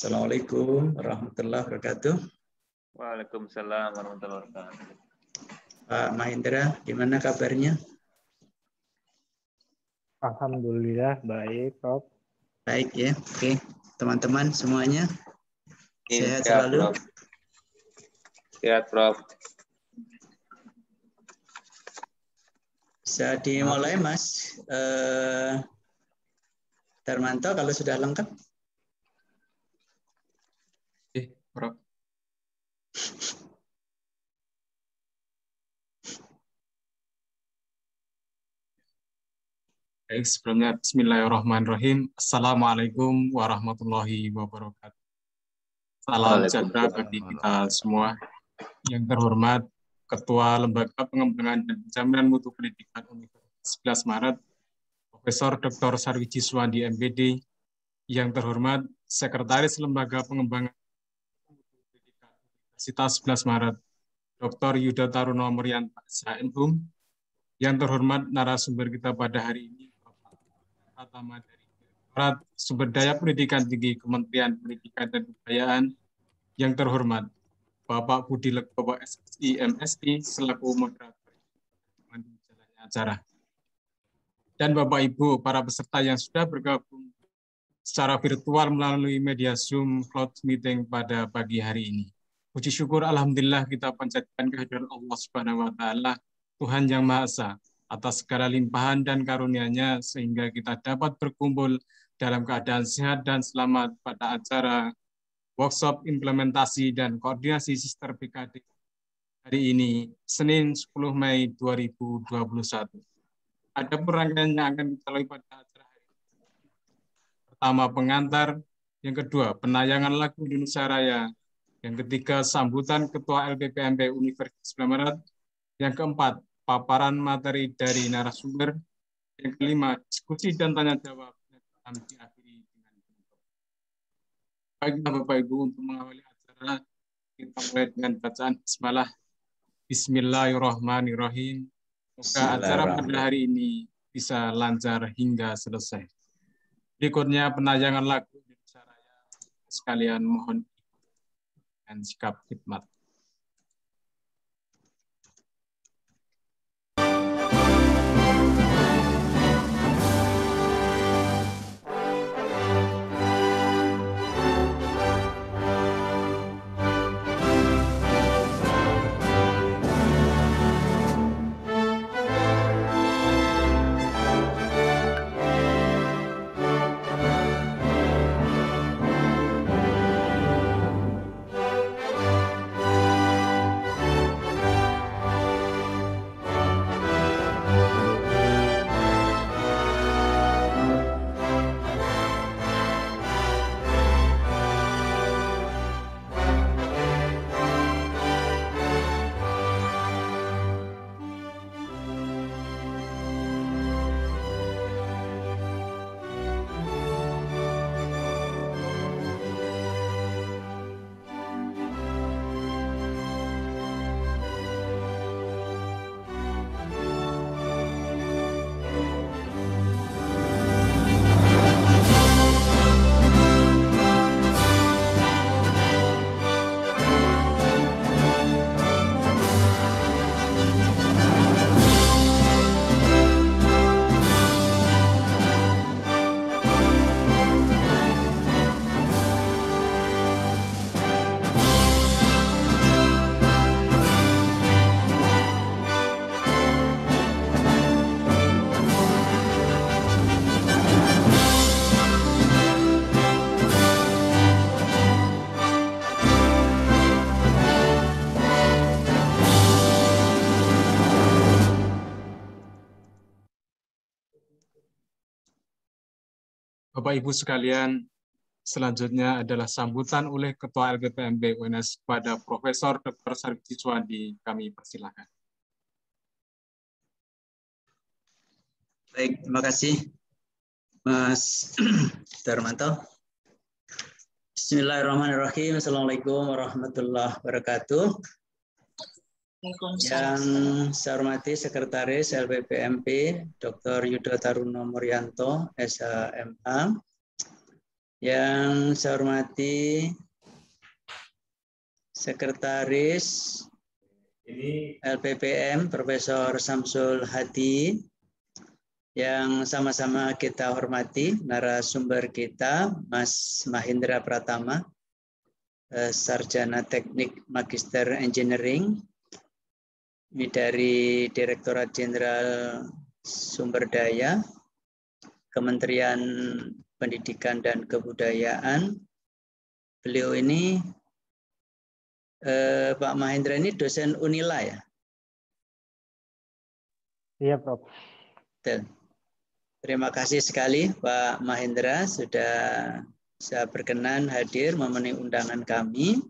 Assalamualaikum warahmatullahi wabarakatuh. Waalaikumsalam warahmatullahi wabarakatuh. Pak Mahendra, gimana kabarnya? Alhamdulillah baik, Prof. Baik ya, oke. Teman-teman semuanya sehat Siap, selalu? Prof. Sehat, Prof. Bisa dimulai, Mas Darmanto, kalau sudah lengkap. Prof. Baik, sebelumnya bismillahirrahmanirrahim. Assalamualaikum warahmatullahi wabarakatuh. Salam sejahtera bagi kita semua. Yang terhormat Ketua Lembaga Pengembangan dan Penjaminan Mutu Pendidikan Universitas 11 Maret, Profesor Dr. Sarwiji Suwandi MPD. Yang terhormat Sekretaris Lembaga Pengembangan Universitas 11 Maret, Dr. Yuda Taruno Murianto, SHMHUM. Yang terhormat narasumber kita pada hari ini, Bapak Pratama dari Direktorat Sumber Daya Pendidikan Tinggi Kementerian Pendidikan dan Kebudayaan. Yang terhormat Bapak Budi Legowo SSI MSI selaku moderator jalannya acara. Dan Bapak Ibu para peserta yang sudah bergabung secara virtual melalui media Zoom Cloud Meeting pada pagi hari ini. Puji syukur alhamdulillah kita panjatkan kehadiran Allah Subhanahu wa taala, Tuhan yang Maha Esa, atas segala limpahan dan karunia-Nya sehingga kita dapat berkumpul dalam keadaan sehat dan selamat pada acara workshop implementasi dan koordinasi Sister PKD hari ini, Senin 10 Mei 2021. Ada perangkaian yang akan kita lalui pada acara hari ini. Pertama, pengantar. Yang kedua, penayangan lagu Indonesia Raya. Yang ketiga, sambutan Ketua LPPMP Universitas 11 Maret. Yang keempat, paparan materi dari narasumber. Yang kelima, diskusi dan tanya jawab. Yang diakhiri dengan penutup. Baiklah Bapak Ibu, untuk mengawali acara, kita mulai dengan bacaan bismillah. Bismillahirrahmanirrahim. Semoga acara pada hari ini bisa lancar hingga selesai. Berikutnya penayangan lagu Indonesia Raya. Sekalian mohon dan sikap khidmat. Bapak Ibu sekalian, selanjutnya adalah sambutan oleh Ketua LPPMP UNS kepada Profesor Dr. Sarwiji Suwandi. Kami persilakan. Baik, terima kasih Mas Darmanto. Bismillahirrahmanirrahim. Assalamualaikum warahmatullahi wabarakatuh. Yang saya hormati Sekretaris LPPMP Dr. Yuda Taruno Murianto, SHMH, Yang saya hormati Sekretaris LPPM Profesor Samsul Hadi, yang sama-sama kita hormati narasumber kita Mas Mahendra Pratama, Sarjana Teknik Magister Engineering dari Direktorat Jenderal Sumber Daya Kementerian Pendidikan dan Kebudayaan. Beliau ini Pak Mahendra ini dosen Unila ya? Iya, Prof. Betul. Terima kasih sekali Pak Mahendra sudah saya berkenan hadir memenuhi undangan kami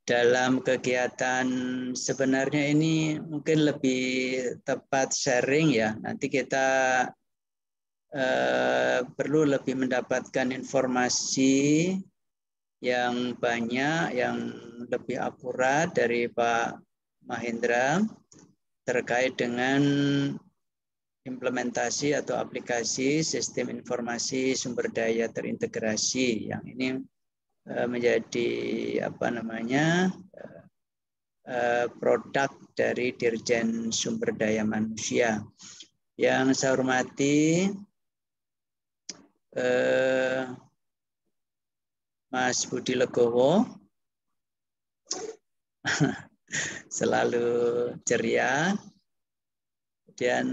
dalam kegiatan. Sebenarnya ini mungkin lebih tepat sharing ya. Nanti kita perlu lebih mendapatkan informasi yang banyak, yang lebih akurat dari Pak Mahendra terkait dengan implementasi atau aplikasi sistem informasi sumber daya terintegrasi yang ini menjadi produk dari Dirjen Sumber Daya Manusia. Yang saya hormati Mas Budi Legowo, selalu ceria. Dan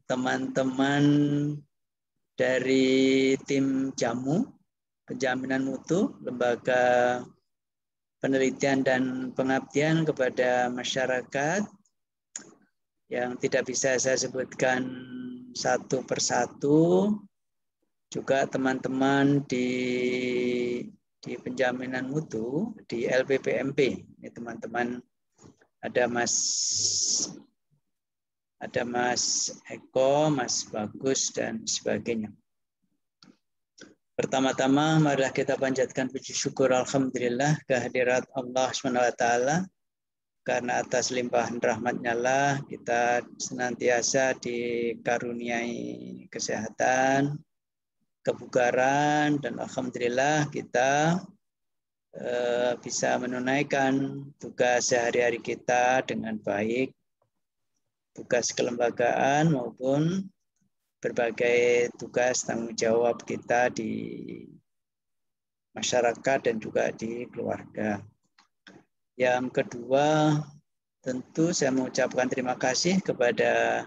teman-teman dari tim Jamu, Penjaminan Mutu, Lembaga Penelitian dan Pengabdian kepada Masyarakat, yang tidak bisa saya sebutkan satu persatu, juga teman-teman di Penjaminan Mutu, di LPPMP, ini teman-teman, ada Mas Eko, Mas Bagus, dan sebagainya. Pertama-tama, marilah kita panjatkan puji syukur Alhamdulillah kehadirat Allah SWT, karena atas limpahan rahmat-Nya lah kita senantiasa dikaruniai kesehatan, kebugaran, dan Alhamdulillah kita bisa menunaikan tugas sehari-hari kita dengan baik, tugas kelembagaan maupun berbagai tugas tanggung jawab kita di masyarakat dan juga di keluarga. Yang kedua, tentu saya mengucapkan terima kasih kepada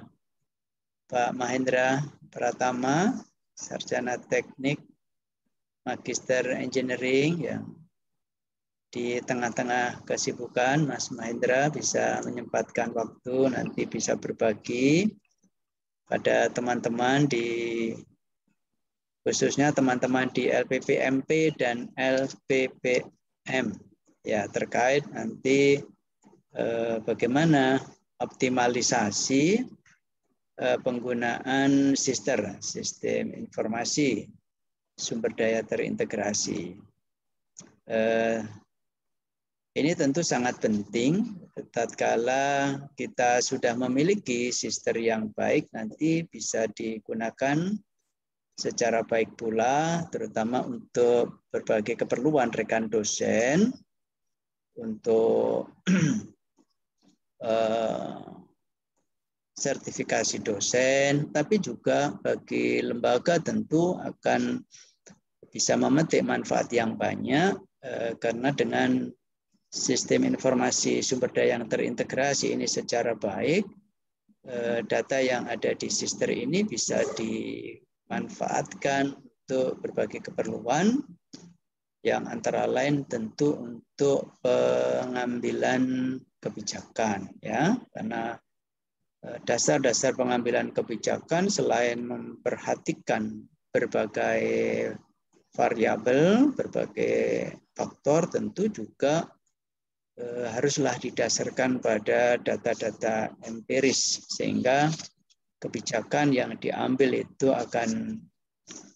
Pak Mahendra Pratama, Sarjana Teknik Magister Engineering, yang di tengah-tengah kesibukan Mas Mahendra bisa menyempatkan waktu nanti bisa berbagi pada teman-teman khususnya teman-teman di LPPMP dan LPPM ya, terkait nanti bagaimana optimalisasi penggunaan sistem informasi sumber daya terintegrasi. Ini tentu sangat penting tatkala kita sudah memiliki sistem yang baik, nanti bisa digunakan secara baik pula, terutama untuk berbagai keperluan rekan dosen, untuk sertifikasi dosen, tapi juga bagi lembaga tentu akan bisa memetik manfaat yang banyak, karena dengan sistem informasi sumber daya yang terintegrasi ini secara baik, data yang ada di sistem ini bisa dimanfaatkan untuk berbagai keperluan, yang antara lain tentu untuk pengambilan kebijakan, ya, karena dasar-dasar pengambilan kebijakan selain memperhatikan berbagai variabel, berbagai faktor, tentu juga haruslah didasarkan pada data-data empiris, sehingga kebijakan yang diambil itu akan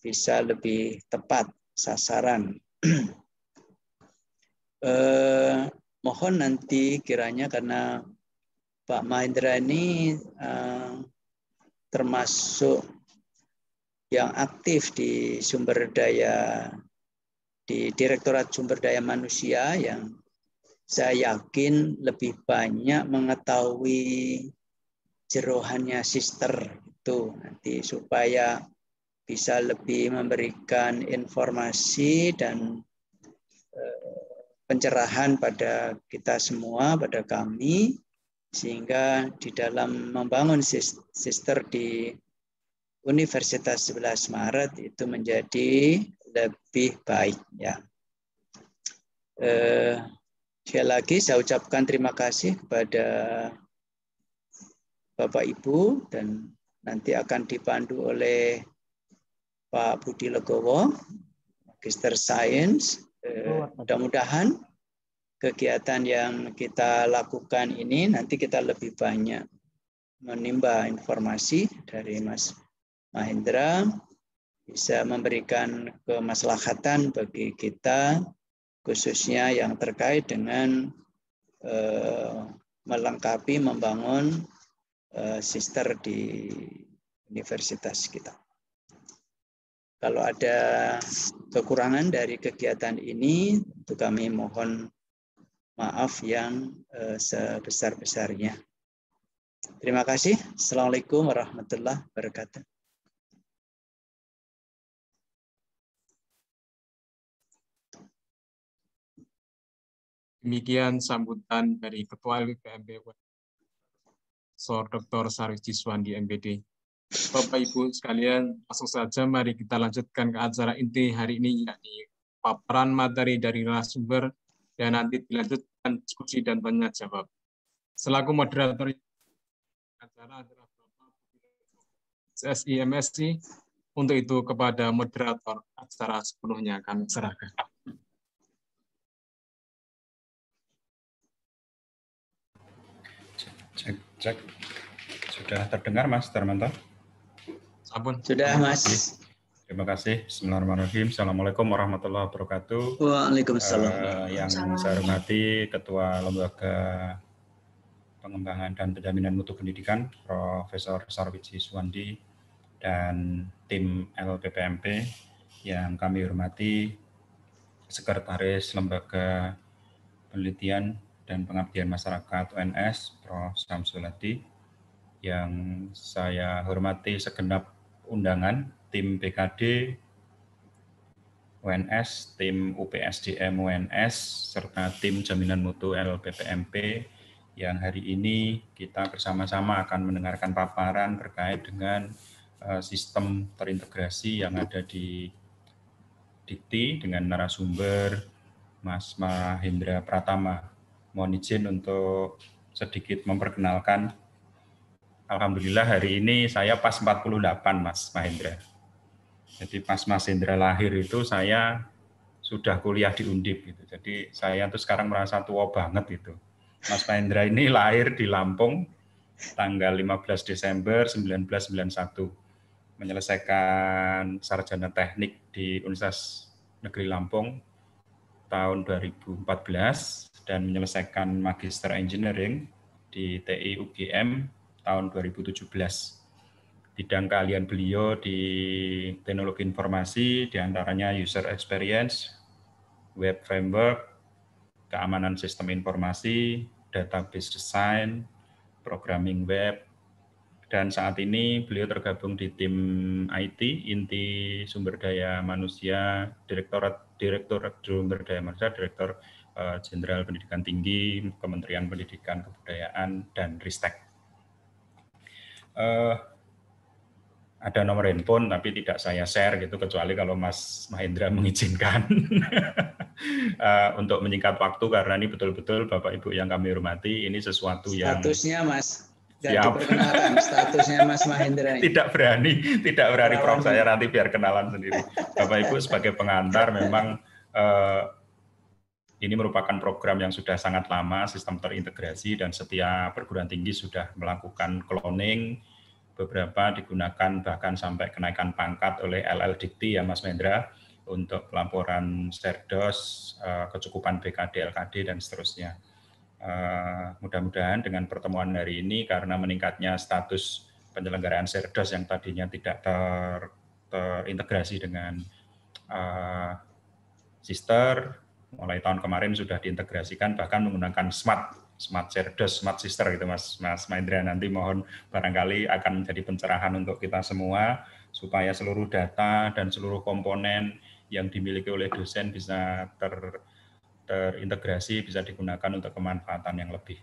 bisa lebih tepat sasaran. Mohon nanti kiranya, karena Pak Mahendra ini termasuk yang aktif di Direktorat Sumber Daya Manusia yang saya yakin lebih banyak mengetahui jerohannya sister itu nanti supaya bisa lebih memberikan informasi dan pencerahan pada kita semua, pada kami, sehingga di dalam membangun sister di Universitas 11 Maret itu menjadi lebih baik. Ya. Sekali lagi saya ucapkan terima kasih kepada Bapak Ibu dan nanti akan dipandu oleh Pak Budi Legowo, Magister Sains. Mudah-mudahan kegiatan yang kita lakukan ini nanti kita lebih banyak menimba informasi dari Mas Mahendra, bisa memberikan kemaslahatan bagi kita, khususnya yang terkait dengan melengkapi, membangun sister di universitas kita. Kalau ada kekurangan dari kegiatan ini, tentu kami mohon maaf yang sebesar-besarnya. Terima kasih. Assalamualaikum warahmatullahi wabarakatuh. Demikian sambutan dari Ketua LPMP, Prof. Dr. Sarwiji Suwandi, MPD. Bapak Ibu sekalian, langsung saja mari kita lanjutkan ke acara inti hari ini, yakni paparan materi dari narasumber dan nanti dilanjutkan diskusi dan tanya jawab. Selaku moderator acara adalah Bapak SSI MSI. Untuk itu kepada moderator acara sepenuhnya kami serahkan. Cek. Sudah terdengar Mas Darmanto? Sampun. Sudah Mas. Terima kasih. Bismillahirrahmanirrahim. Assalamualaikum warahmatullahi wabarakatuh. Waalaikumsalam. Yang saya hormati Ketua Lembaga Pengembangan dan Penjaminan Mutu Pendidikan, Profesor Sarwiji Suwandi, dan tim LPPMP. Yang kami hormati Sekretaris Lembaga Penelitian dan Pengabdian Masyarakat UNS, Prof. Samsul Hadi, yang saya hormati segenap undangan, tim BKD UNS, tim UPSDM UNS, serta tim Jaminan Mutu LPPMP, yang hari ini kita bersama-sama akan mendengarkan paparan terkait dengan sistem terintegrasi yang ada di Dikti dengan narasumber Mas Mahendra Pratama. Mohon izin untuk sedikit memperkenalkan. Alhamdulillah hari ini saya pas 48 Mas Mahendra. Jadi pas Mas Mahendra lahir itu saya sudah kuliah di Undip gitu. Jadi saya tuh sekarang merasa tua banget itu. Mas Mahendra ini lahir di Lampung tanggal 15 Desember 1991. Menyelesaikan sarjana teknik di Universitas Negeri Lampung tahun 2014 dan menyelesaikan Magister Engineering di TI UGM tahun 2017. Bidang keahlian beliau di teknologi informasi, diantaranya user experience, web framework, keamanan sistem informasi, database design, programming web, dan saat ini beliau tergabung di tim IT, Inti Sumber Daya Manusia, Direktorat Sumber Daya Manusia, Direktur Jenderal Pendidikan Tinggi, Kementerian Pendidikan Kebudayaan, dan Ristek. Ada nomor handphone tapi tidak saya share gitu, kecuali kalau Mas Mahendra mengizinkan untuk menyingkat waktu, karena ini betul-betul Bapak Ibu yang kami hormati, ini sesuatu yang statusnya Mas diperkenalkan statusnya Mas Mahendra ini. Tidak berani Prof, saya nanti biar kenalan sendiri. Bapak Ibu sebagai pengantar, memang ini merupakan program yang sudah sangat lama, sistem terintegrasi, dan setiap perguruan tinggi sudah melakukan cloning, beberapa digunakan bahkan sampai kenaikan pangkat oleh LL Dikti ya Mas Mahendra, untuk pelaporan Serdos, kecukupan BKD, LKD, dan seterusnya. Mudah-mudahan dengan pertemuan hari ini, karena meningkatnya status penyelenggaraan Serdos yang tadinya tidak terintegrasi dengan Sister. Mulai tahun kemarin sudah diintegrasikan, bahkan menggunakan Smart Cerdos, Smart Sister gitu Mas Mahendra. Nanti mohon barangkali akan menjadi pencerahan untuk kita semua supaya seluruh data dan seluruh komponen yang dimiliki oleh dosen bisa terintegrasi, bisa digunakan untuk kemanfaatan yang lebih.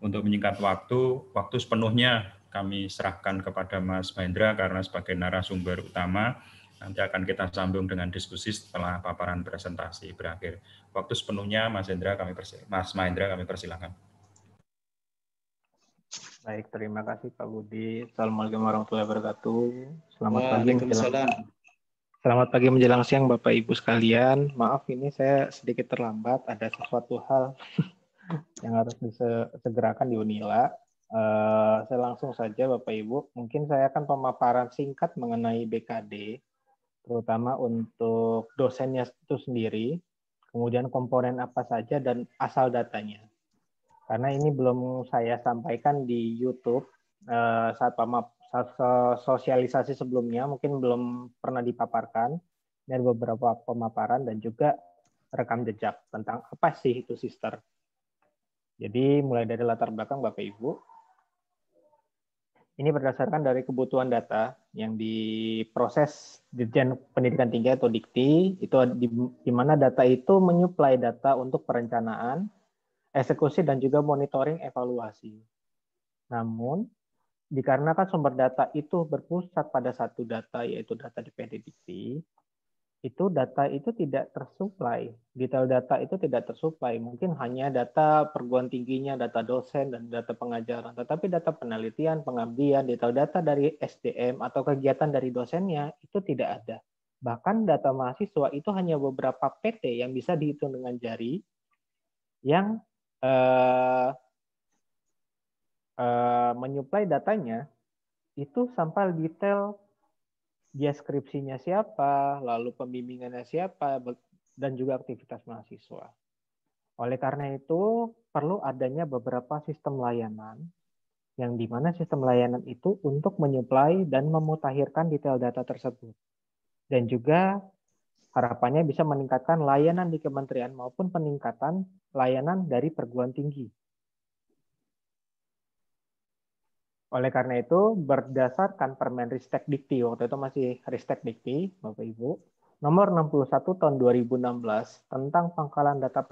Untuk menyingkat waktu sepenuhnya kami serahkan kepada Mas Mahendra karena sebagai narasumber utama. Nanti akan kita sambung dengan diskusi setelah paparan presentasi berakhir. Waktu sepenuhnya Mas Mahendra kami persilakan. Baik, terima kasih Pak Budi. Assalamualaikum warahmatullahi wabarakatuh. Selamat pagi menjelang siang Bapak Ibu sekalian. Maaf ini saya sedikit terlambat, ada sesuatu hal yang harus disegerakan di Unila. Saya langsung saja Bapak Ibu. Mungkin saya akan pemaparan singkat mengenai BKD. Terutama untuk dosennya itu sendiri, kemudian komponen apa saja dan asal datanya. Karena ini belum saya sampaikan di YouTube saat sosialisasi sebelumnya, mungkin belum pernah dipaparkan, dan beberapa pemaparan dan juga rekam jejak tentang apa sih itu Sister. Jadi mulai dari latar belakang Bapak Ibu, ini berdasarkan dari kebutuhan data yang diproses Dirjen Pendidikan Tinggi atau Dikti, itu di mana data itu menyuplai data untuk perencanaan, eksekusi, dan juga monitoring evaluasi. Namun, dikarenakan sumber data itu berpusat pada satu data, yaitu data di PD Dikti, itu data itu tidak tersuplai, detail data itu tidak tersuplai, mungkin hanya data perguruan tingginya, data dosen, dan data pengajaran, tetapi data penelitian, pengabdian, detail data dari SDM atau kegiatan dari dosennya itu tidak ada. Bahkan data mahasiswa itu hanya beberapa PT yang bisa dihitung dengan jari, yang menyuplai datanya itu sampai detail dia skripsinya siapa, lalu pembimbingannya siapa, dan juga aktivitas mahasiswa. Oleh karena itu, perlu adanya beberapa sistem layanan, yang di mana sistem layanan itu untuk menyuplai dan memutakhirkan detail data tersebut. Dan juga harapannya bisa meningkatkan layanan di kementerian maupun peningkatan layanan dari perguruan tinggi. Oleh karena itu, berdasarkan Permen Ristek Dikti, waktu itu masih Ristek Dikti, Bapak Ibu, nomor 61 tahun 2016 tentang pangkalan data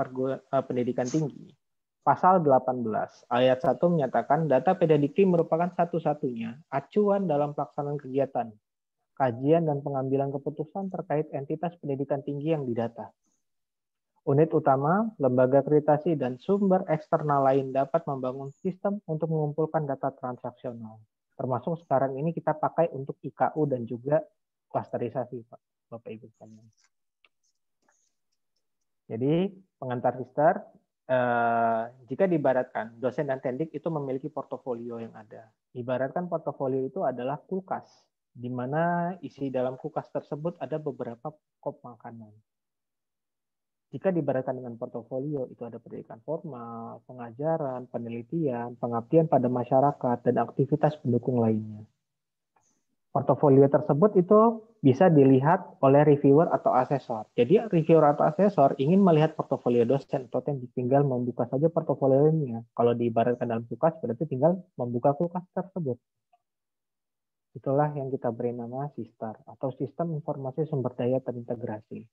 pendidikan tinggi, pasal 18, ayat 1 menyatakan data Pedadikti merupakan satu-satunya acuan dalam pelaksanaan kegiatan, kajian dan pengambilan keputusan terkait entitas pendidikan tinggi yang didata. Unit utama, lembaga akreditasi, dan sumber eksternal lain dapat membangun sistem untuk mengumpulkan data transaksional. Termasuk sekarang ini kita pakai untuk IKU dan juga klasterisasi, Bapak Ibu sekalian. Jadi, pengantar Sister, jika diibaratkan, dosen dan tendik itu memiliki portofolio yang ada. Ibaratkan portofolio itu adalah kulkas, di mana isi dalam kulkas tersebut ada beberapa kop makanan. Jika diibaratkan dengan portofolio, itu ada pendidikan formal, pengajaran, penelitian, pengabdian pada masyarakat, dan aktivitas pendukung lainnya. Portofolio tersebut itu bisa dilihat oleh reviewer atau asesor. Jadi reviewer atau asesor ingin melihat portofolio dosen atau tendik, tinggal membuka saja portofolionya. Kalau diibaratkan dalam kulkas, berarti tinggal membuka kulkas tersebut. Itulah yang kita beri nama SISTAR atau Sistem Informasi Sumber Daya Terintegrasi.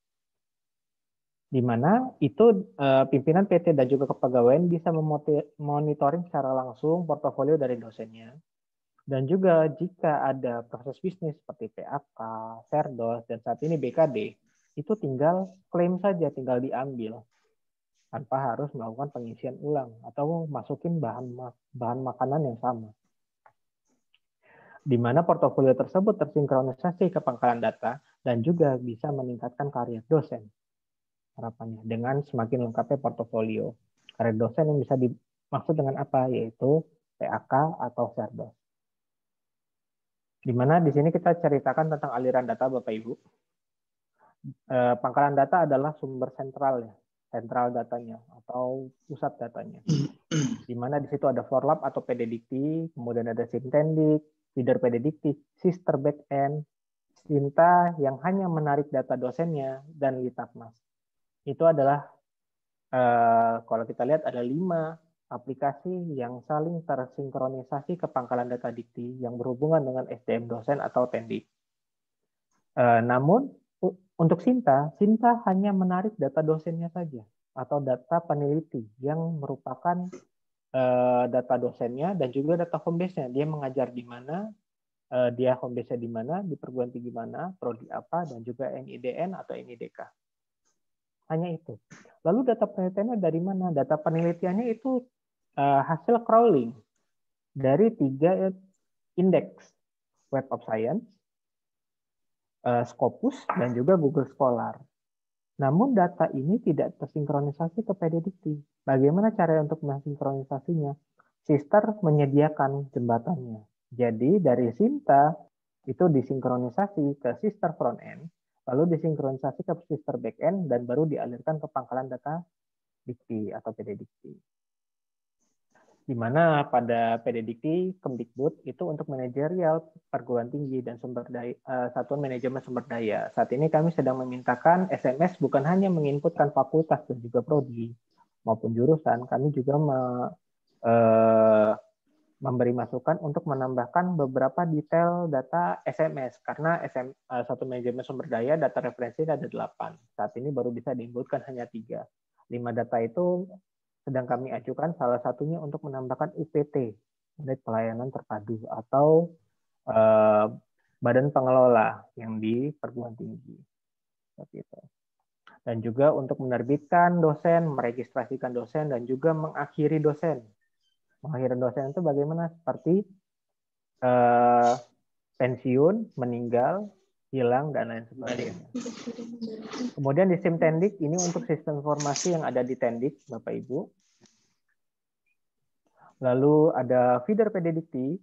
Di mana itu pimpinan PT dan juga kepegawaian bisa memonitoring secara langsung portofolio dari dosennya. Dan juga jika ada proses bisnis seperti PAK, Serdos, dan saat ini BKD, itu tinggal klaim saja, tinggal diambil. Tanpa harus melakukan pengisian ulang atau masukin bahan makanan yang sama. Di mana portofolio tersebut tersinkronisasi ke pangkalan data dan juga bisa meningkatkan karir dosen. Harapannya dengan semakin lengkapnya portofolio. Karir dosen yang bisa dimaksud dengan apa? Yaitu PAK atau Serdos. Di mana di sini kita ceritakan tentang aliran data Bapak Ibu. Pangkalan data adalah sumber sentral ya, sentral datanya atau pusat datanya. Di mana di situ ada Forlab atau PD Dikti, kemudian ada Simtendik, feeder prediktif, sister backend, Sinta yang hanya menarik data dosennya, dan Litapmas. Itu adalah, kalau kita lihat ada 5 aplikasi yang saling tersinkronisasi ke pangkalan data dikti yang berhubungan dengan SDM dosen atau Tendik. Namun untuk Sinta hanya menarik data dosennya saja atau data peneliti yang merupakan data dosennya dan juga data home base-nya. Dia mengajar di mana, dia home base-nya di mana, di perguruan tinggi mana, prodi apa, dan juga NIDN atau NIDK. Hanya itu. Lalu data penelitiannya dari mana? Data penelitiannya itu hasil crawling dari 3 indeks, Web of Science, Scopus, dan juga Google Scholar. Namun data ini tidak tersinkronisasi ke PDDikti. Bagaimana cara untuk mensinkronisasinya? Sister menyediakan jembatannya. Jadi dari Sinta itu disinkronisasi ke sister front end, lalu disinkronisasi ke sister back end, dan baru dialirkan ke pangkalan data dikti atau PDDikti. Di mana pada PDDikti, Kemdikbud itu untuk manajerial perguruan tinggi dan sumber daya, satuan manajemen sumber daya. Saat ini kami sedang memintakan SMS bukan hanya menginputkan fakultas dan juga prodi maupun jurusan, kami juga memberi masukan untuk menambahkan beberapa detail data SMS karena satu manajemen sumber daya data referensi ada 8. Saat ini baru bisa diinputkan hanya 3. 5 data itu sedang kami ajukan, salah satunya untuk menambahkan UPT, Unit Pelayanan Terpadu, atau badan pengelola yang di perguruan tinggi. Seperti itu. Dan juga untuk menerbitkan dosen, meregistrasikan dosen, dan juga mengakhiri dosen. Mengakhiri dosen itu bagaimana? Seperti pensiun, meninggal, hilang, dan lain sebagainya. Kemudian di SIM Tendik, ini untuk sistem informasi yang ada di Tendik, Bapak Ibu. Lalu ada feeder PDDikti,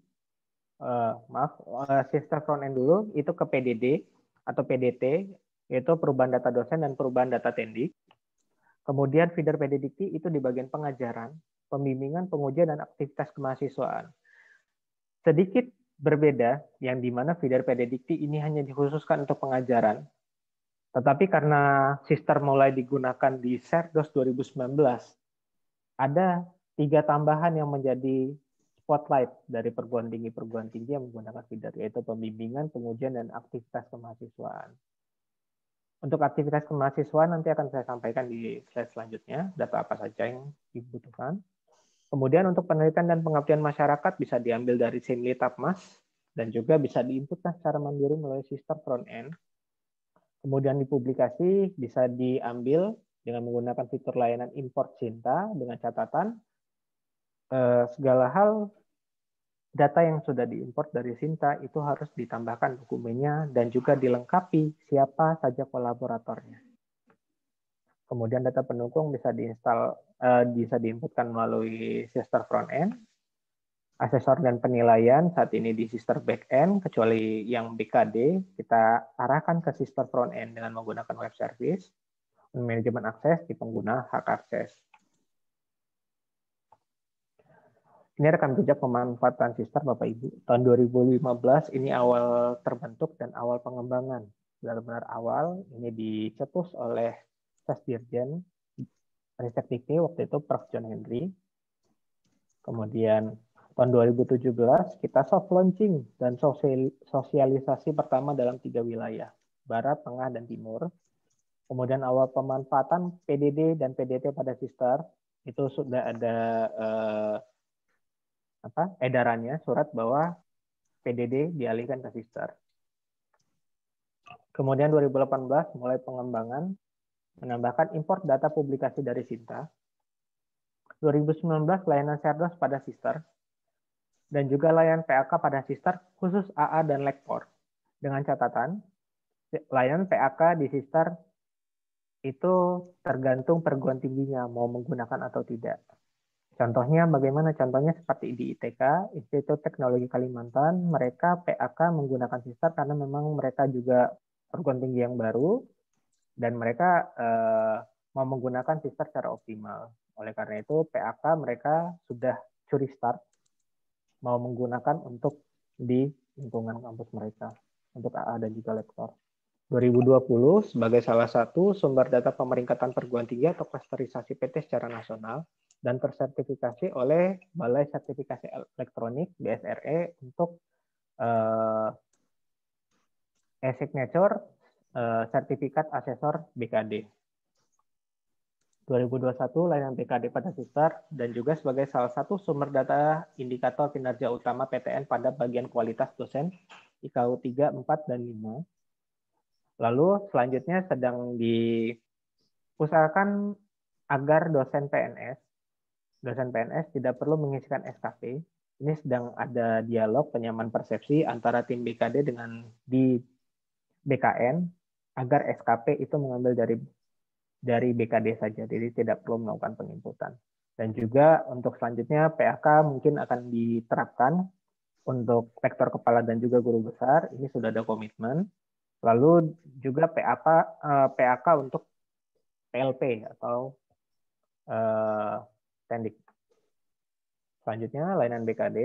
sister front end dulu, itu ke PDD atau PDT, yaitu perubahan data dosen dan perubahan data Tendik. Kemudian feeder PDDikti itu di bagian pengajaran, pembimbingan, pengujian, dan aktivitas kemahasiswaan. Sedikit berbeda, yang dimana feeder PDDikti ini hanya dikhususkan untuk pengajaran, tetapi karena sister mulai digunakan di Serdos 2019, ada 3 tambahan yang menjadi spotlight dari perguruan tinggi yang menggunakan feeder, yaitu pembimbingan, pengujian, dan aktivitas kemahasiswaan. Untuk aktivitas kemahasiswaan nanti akan saya sampaikan di slide selanjutnya, data apa saja yang dibutuhkan. Kemudian untuk penelitian dan pengabdian masyarakat bisa diambil dari SIM Litapmas, dan juga bisa diinputkan secara mandiri melalui sister front end. Kemudian di publikasi bisa diambil dengan menggunakan fitur layanan import Sinta dengan catatan segala hal data yang sudah diimport dari Sinta itu harus ditambahkan dokumennya dan juga dilengkapi siapa saja kolaboratornya. Kemudian data pendukung bisa bisa diinputkan melalui sister front end. Asesor dan penilaian saat ini di sister back end, kecuali yang BKD kita arahkan ke sister front end dengan menggunakan web service. Manajemen akses di pengguna hak akses. Ini rekam jejak pemanfaatan sister Bapak Ibu. Tahun 2015 ini awal terbentuk dan awal pengembangan. Benar-benar awal, ini dicetus oleh Sesdirjen Ristek Dikti waktu itu Prof. John Henry. Kemudian tahun 2017 kita soft launching dan sosialisasi pertama dalam 3 wilayah, Barat, Tengah, dan Timur. Kemudian awal pemanfaatan PDD dan PDT pada sister, itu sudah ada edarannya, surat bahwa PDD dialihkan ke sister. Kemudian 2018 mulai pengembangan, menambahkan import data publikasi dari Sinta. 2019 layanan Serdos pada sister, dan juga layanan PAK pada sister khusus AA dan Lektor. Dengan catatan, layanan PAK di sister itu tergantung perguruan tingginya mau menggunakan atau tidak. Contohnya bagaimana? Contohnya seperti di ITK, Institut Teknologi Kalimantan, mereka PAK menggunakan sister karena memang mereka juga perguruan tinggi yang baru dan mereka mau menggunakan sister secara optimal. Oleh karena itu PAK mereka sudah curi start mau menggunakan untuk di lingkungan kampus mereka untuk AA dan juga lektor. 2020 sebagai salah satu sumber data pemeringkatan perguruan tinggi atau klasterisasi PT secara nasional dan tersertifikasi oleh Balai Sertifikasi Elektronik BSRE untuk e-signature sertifikat asesor BKD. 2021 layanan BKD pada sister dan juga sebagai salah satu sumber data indikator kinerja utama PTN pada bagian kualitas dosen IKU 3, 4, dan 5. Lalu selanjutnya sedang diusahakan agar dosen PNS tidak perlu mengisikan SKP. Ini sedang ada dialog penyamaan persepsi antara tim BKD dengan di BKN agar SKP itu mengambil dari BKD saja, jadi tidak perlu melakukan penginputan. Dan juga untuk selanjutnya PAK mungkin akan diterapkan untuk rektor kepala dan juga guru besar, ini sudah ada komitmen. Lalu juga PAK untuk PLP atau tendik. Selanjutnya layanan BKD,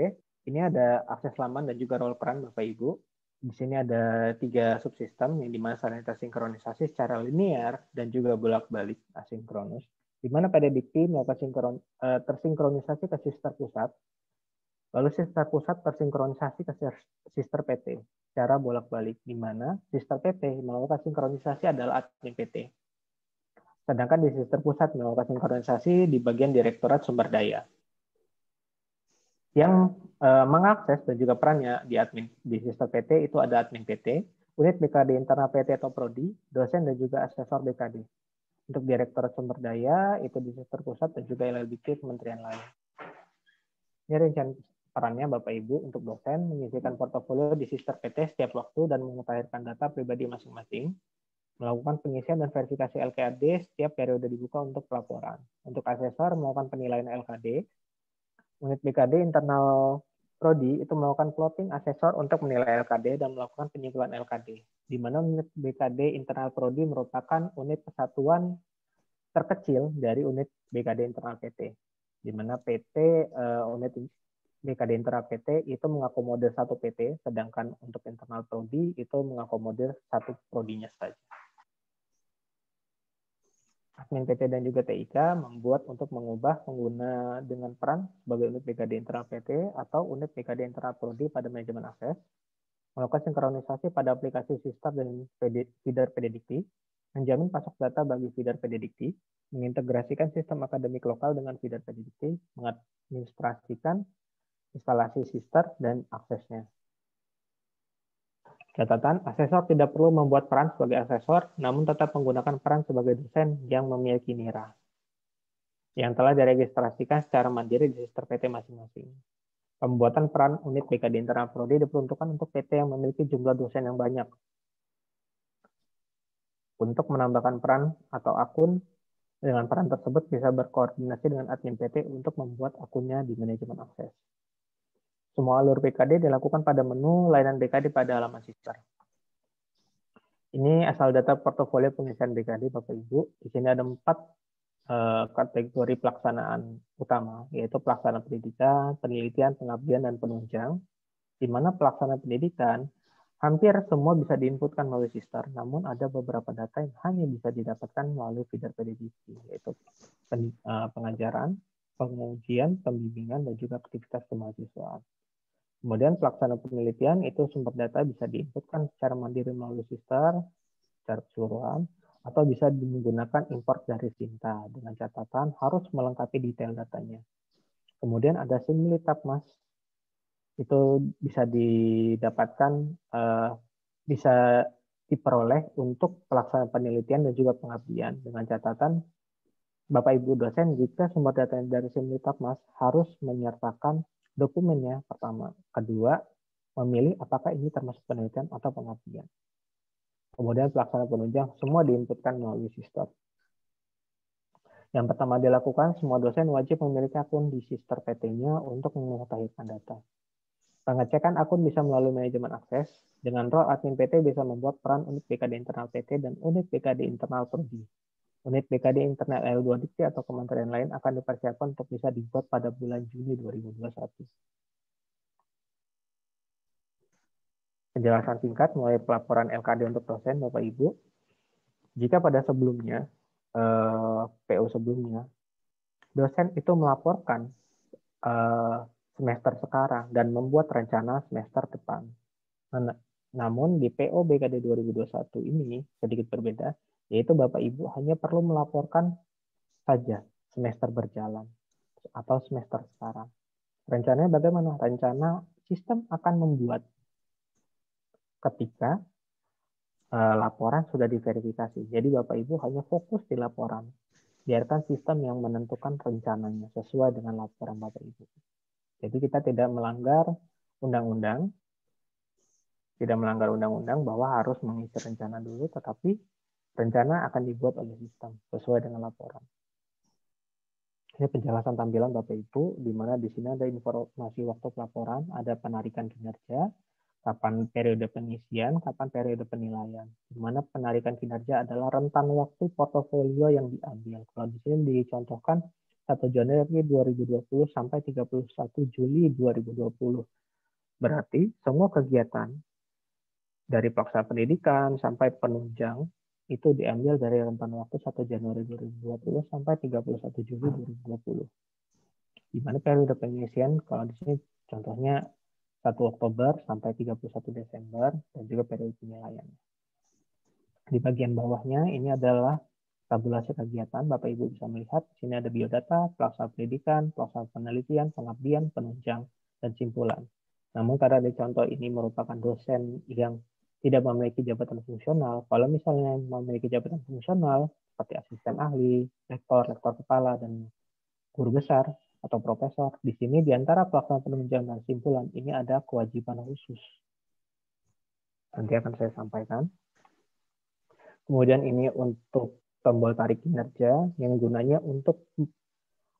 ini ada akses laman dan juga role peran Bapak Ibu. Di sini ada 3 subsistem yang dimana saling tersinkronisasi secara linear dan juga bolak-balik asinkronus. Di mana pada Dikti melakukan tersinkronisasi ke sister pusat, lalu sister pusat tersinkronisasi ke sister PT secara bolak-balik, di mana sister PT melakukan sinkronisasi adalah admin PT. Sedangkan di sister pusat melakukan sinkronisasi di bagian Direktorat Sumber Daya. Yang mengakses dan juga perannya di sister PT itu ada admin PT, unit BKD internal PT atau prodi, dosen dan juga asesor BKD. Untuk Direktorat Sumber Daya itu di sister pusat dan juga LLBK kementerian lain. Ini rencana perannya Bapak Ibu untuk dosen mengisikan portofolio di sister PT setiap waktu dan memutahirkan data pribadi masing-masing, melakukan pengisian dan verifikasi LKD setiap periode dibuka untuk pelaporan. Untuk asesor melakukan penilaian LKD. Unit BKD internal prodi itu melakukan plotting asesor untuk menilai LKD dan melakukan penyimpulan LKD. Di mana unit BKD internal prodi merupakan unit kesatuan terkecil dari unit BKD internal PT. Di mana unit BKD internal PT itu mengakomodir 1 PT, sedangkan untuk internal prodi itu mengakomodir 1 prodinya saja. Admin PT dan juga TIK membuat untuk mengubah pengguna dengan peran sebagai unit BKD internal PT atau unit BKD internal prodi pada manajemen akses, melakukan sinkronisasi pada aplikasi sister dan feeder PDDikti, menjamin pasok data bagi feeder PDDikti, mengintegrasikan sistem akademik lokal dengan feeder PDDikti, mengadministrasikan instalasi sister dan aksesnya. Catatan, asesor tidak perlu membuat peran sebagai asesor, namun tetap menggunakan peran sebagai dosen yang memiliki NIRA, yang telah diregistrasikan secara mandiri di sister PT masing-masing. Pembuatan peran unit BKD internal prodi diperuntukkan untuk PT yang memiliki jumlah dosen yang banyak. Untuk menambahkan peran atau akun, dengan peran tersebut bisa berkoordinasi dengan admin PT untuk membuat akunnya di manajemen akses. Semua alur BKD dilakukan pada menu layanan BKD pada halaman sister. Ini asal data portofolio pengisian BKD Bapak Ibu. Di sini ada 4 kategori pelaksanaan utama, yaitu pelaksanaan pendidikan, penelitian, pengabdian, dan penunjang. Di mana pelaksanaan pendidikan hampir semua bisa diinputkan melalui sister, namun ada beberapa data yang hanya bisa didapatkan melalui feeder PDDikti, yaitu pengajaran, pengujian, pembimbingan, dan juga aktivitas kemahasiswaan. Kemudian pelaksanaan penelitian itu sumber data bisa diinputkan secara mandiri melalui sister, secara keseluruhan, atau bisa menggunakan import dari Sinta dengan catatan harus melengkapi detail datanya. Kemudian ada Simulitapmas, itu bisa didapatkan, bisa diperoleh untuk pelaksanaan penelitian dan juga pengabdian dengan catatan Bapak Ibu dosen jika sumber data dari Simulitapmas harus menyertakan dokumennya pertama. Kedua, memilih apakah ini termasuk penelitian atau pengabdian. Kemudian pelaksanaan penunjang, semua diinputkan melalui sister. Yang pertama dilakukan, semua dosen wajib memiliki akun di sister PT-nya untuk memutakhirkan data. Pengecekan akun bisa melalui manajemen akses. Dengan role admin PT bisa membuat peran unit BKD internal PT dan unit BKD internal prodi. Unit BKD internal L2 Dikti atau kementerian lain akan dipersiapkan untuk bisa dibuat pada bulan Juni 2021. Penjelasan singkat mulai pelaporan LKD untuk dosen, Bapak Ibu. Jika pada sebelumnya, PO sebelumnya, dosen itu melaporkan semester sekarang dan membuat rencana semester depan. Namun di PO BKD 2021 ini sedikit berbeda, yaitu Bapak Ibu hanya perlu melaporkan saja semester berjalan atau semester sekarang. Rencananya bagaimana? Rencana sistem akan membuat ketika laporan sudah diverifikasi. Jadi Bapak Ibu hanya fokus di laporan. Biarkan sistem yang menentukan rencananya sesuai dengan laporan Bapak Ibu. Jadi kita tidak melanggar undang-undang, bahwa harus mengisi rencana dulu, tetapi rencana akan dibuat oleh sistem sesuai dengan laporan. Ini penjelasan tampilan Bapak Ibu, di mana di sini ada informasi waktu pelaporan, ada penarikan kinerja, kapan periode pengisian, kapan periode penilaian. Di mana penarikan kinerja adalah rentan waktu portofolio yang diambil. Kalau di sini dicontohkan 1 Januari 2020 sampai 31 Juli 2020. Berarti semua kegiatan dari pelaksana pendidikan sampai penunjang itu diambil dari rentan waktu 1 Januari 2020 sampai 31 Juli 2020. Di mana periode pengisian, kalau di sini contohnya 1 Oktober sampai 31 Desember, dan juga periode penilaian. Di bagian bawahnya, ini adalah tabulasi kegiatan. Bapak Ibu bisa melihat, di sini ada biodata, pelaksana pendidikan, pelaksana penelitian, pengabdian, penunjang, dan simpulan. Namun karena di contoh ini merupakan dosen yang tidak memiliki jabatan fungsional, kalau misalnya memiliki jabatan fungsional, seperti asisten ahli, rektor, rektor kepala, dan guru besar, atau profesor, di sini di antara pelaksana penunjang dan simpulan ini ada kewajiban khusus. Nanti akan saya sampaikan. Kemudian ini untuk tombol tarik kinerja yang gunanya untuk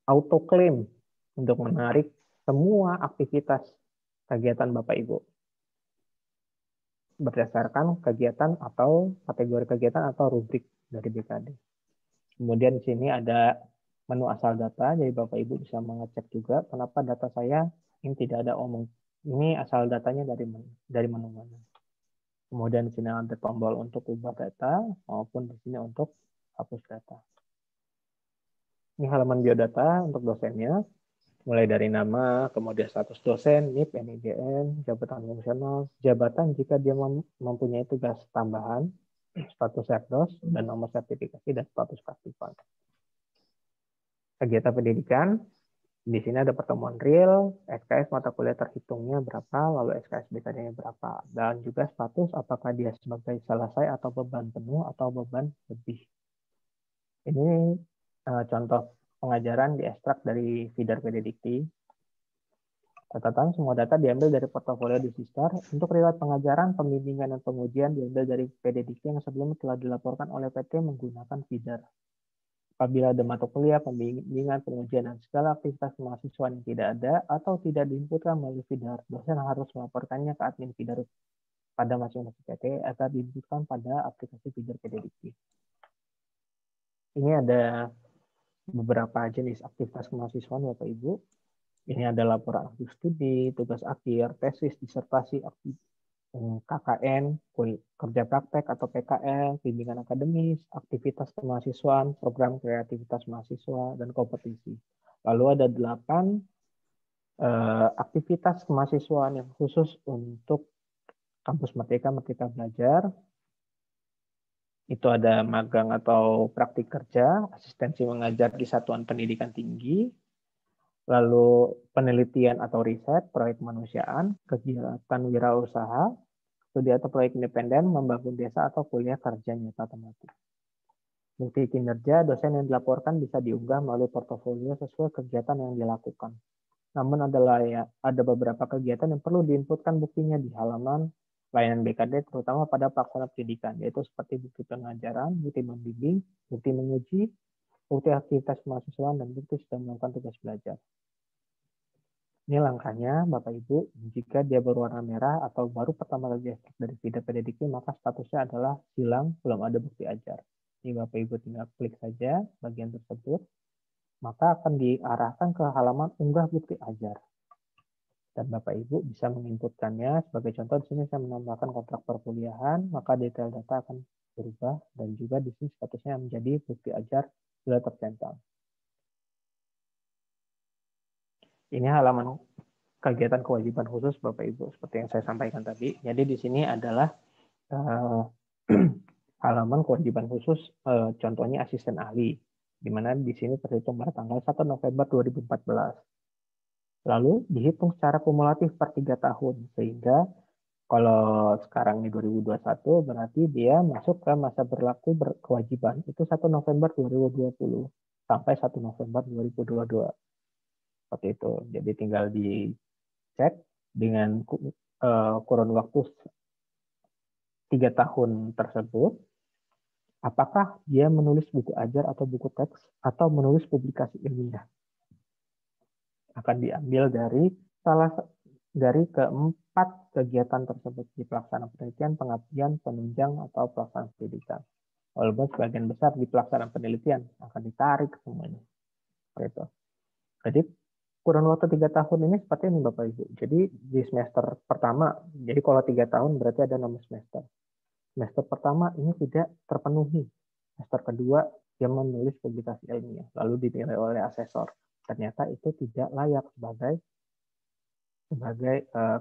auto claim, untuk menarik semua aktivitas kegiatan Bapak Ibu berdasarkan kegiatan atau kategori kegiatan atau rubrik dari BKD. Kemudian di sini ada menu asal data, jadi Bapak Ibu bisa mengecek juga kenapa data saya ini tidak ada omong. Ini asal datanya dari menu mana. Kemudian di sini ada tombol untuk ubah data maupun di sini untuk hapus data. Ini halaman biodata untuk dosennya, mulai dari nama, kemudian status dosen, NIP, NIDN, jabatan fungsional, jabatan jika dia mempunyai tugas tambahan, status serdos, dan nomor sertifikasi dan status keaktifan. Kegiatan pendidikan, di sini ada pertemuan real, SKS mata kuliah terhitungnya berapa, lalu SKS BKD-nya berapa, dan juga status apakah dia sebagai selesai atau beban penuh atau beban lebih. Ini contoh pengajaran diekstrak dari feeder PDDikti. Catatan semua data diambil dari portofolio di Sister. Untuk riwayat pengajaran, pembimbingan, dan pengujian diambil dari PDDikti yang sebelumnya telah dilaporkan oleh PT menggunakan feeder. Apabila ada mata kuliah, pembimbingan, pengujian, dan segala aktivitas mahasiswa yang tidak ada atau tidak diinputkan melalui feeder, dosen harus melaporkannya ke admin feeder pada masing-masing PT agar diinputkan pada aplikasi feeder PDDikti. Ini ada beberapa jenis aktivitas kemahasiswaan Bapak Ibu. Ini ada laporan aktif studi, tugas akhir, tesis, disertasi, KKN, kerja praktek atau PKL, bimbingan akademis, aktivitas kemahasiswaan, program kreativitas mahasiswa, dan kompetisi. Lalu ada 8 aktivitas kemahasiswaan yang khusus untuk kampus Merdeka Belajar. Itu ada magang atau praktik kerja, asistensi mengajar di satuan pendidikan tinggi, lalu penelitian atau riset, proyek kemanusiaan, kegiatan wirausaha, studi atau proyek independen, membangun desa atau kuliah kerja nyata tematik. Bukti kinerja dosen yang dilaporkan bisa diunggah melalui portofolio sesuai kegiatan yang dilakukan. Namun ada beberapa kegiatan yang perlu diinputkan buktinya di halaman layanan BKD, terutama pada pelaksana pendidikan, yaitu seperti bukti pengajaran, bukti membimbing, bukti menguji, bukti aktivitas kemahasiswaan, dan bukti sudah melakukan tugas belajar. Ini langkahnya, Bapak Ibu, jika dia berwarna merah atau baru pertama kali ekstrak dari feeder PDDikti, maka statusnya adalah hilang, belum ada bukti ajar. Ini Bapak Ibu tinggal klik saja bagian tersebut, maka akan diarahkan ke halaman unggah bukti ajar. Dan Bapak Ibu bisa menginputkannya. Sebagai contoh di sini saya menambahkan kontrak perkuliahan, maka detail data akan berubah dan juga di sini statusnya menjadi bukti ajar sudah tercentang. Ini halaman kegiatan kewajiban khusus Bapak Ibu seperti yang saya sampaikan tadi. Jadi di sini adalah halaman kewajiban khusus, contohnya asisten ahli, di mana di sini terhitung pada tanggal 1 November 2014. Lalu dihitung secara kumulatif per 3 tahun, sehingga kalau sekarang ini 2021 berarti dia masuk ke masa berlaku kewajiban itu 1 November 2020 sampai 1 November 2022. Seperti itu. Jadi tinggal dicek dengan kurun waktu 3 tahun tersebut, apakah dia menulis buku ajar atau buku teks atau menulis publikasi ilmiah. Akan diambil dari keempat kegiatan tersebut di pelaksanaan penelitian, pengabdian, penunjang, atau pelaksanaan pendidikan. Walaupun sebagian besar di pelaksanaan penelitian akan ditarik semuanya. Gitu. Jadi kurun waktu 3 tahun ini seperti ini Bapak Ibu. Jadi di semester pertama, jadi kalau 3 tahun berarti ada 6 semester. Semester pertama ini tidak terpenuhi. Semester kedua dia menulis publikasi ilmiah, lalu dinilai oleh asesor. Ternyata itu tidak layak sebagai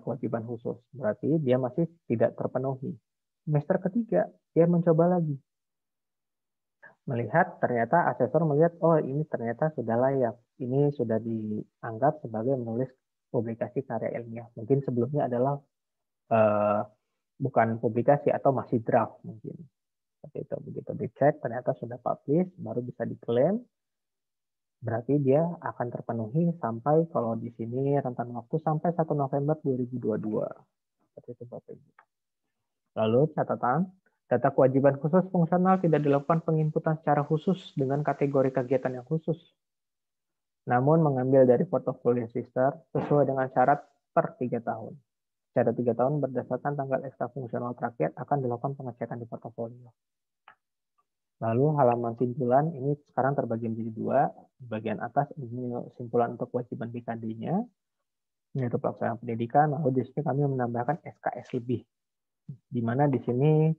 kewajiban khusus. Berarti dia masih tidak terpenuhi. Semester ketiga, dia mencoba lagi. Melihat, ternyata asesor melihat, oh ini ternyata sudah layak. Ini sudah dianggap sebagai menulis publikasi karya ilmiah. Mungkin sebelumnya adalah bukan publikasi atau masih draft mungkin. Seperti itu. Begitu dicek, ternyata sudah publish, baru bisa diklaim. Berarti dia akan terpenuhi sampai, kalau di sini rentan waktu sampai 1 November 2022. Seperti itu Bapak Ibu. Lalu catatan, data kewajiban khusus fungsional tidak dilakukan penginputan secara khusus dengan kategori kegiatan yang khusus. Namun mengambil dari portofolio sister sesuai dengan syarat per 3 tahun. Secara 3 tahun berdasarkan tanggal ekstra fungsional terakhir akan dilakukan pengecekan di portofolio. Lalu halaman simpulan ini sekarang terbagi menjadi 2. Di bagian atas ini simpulan untuk kewajiban BKD-nya, yaitu pelaksanaan pendidikan. Lalu di sini kami menambahkan SKS lebih, di mana di sini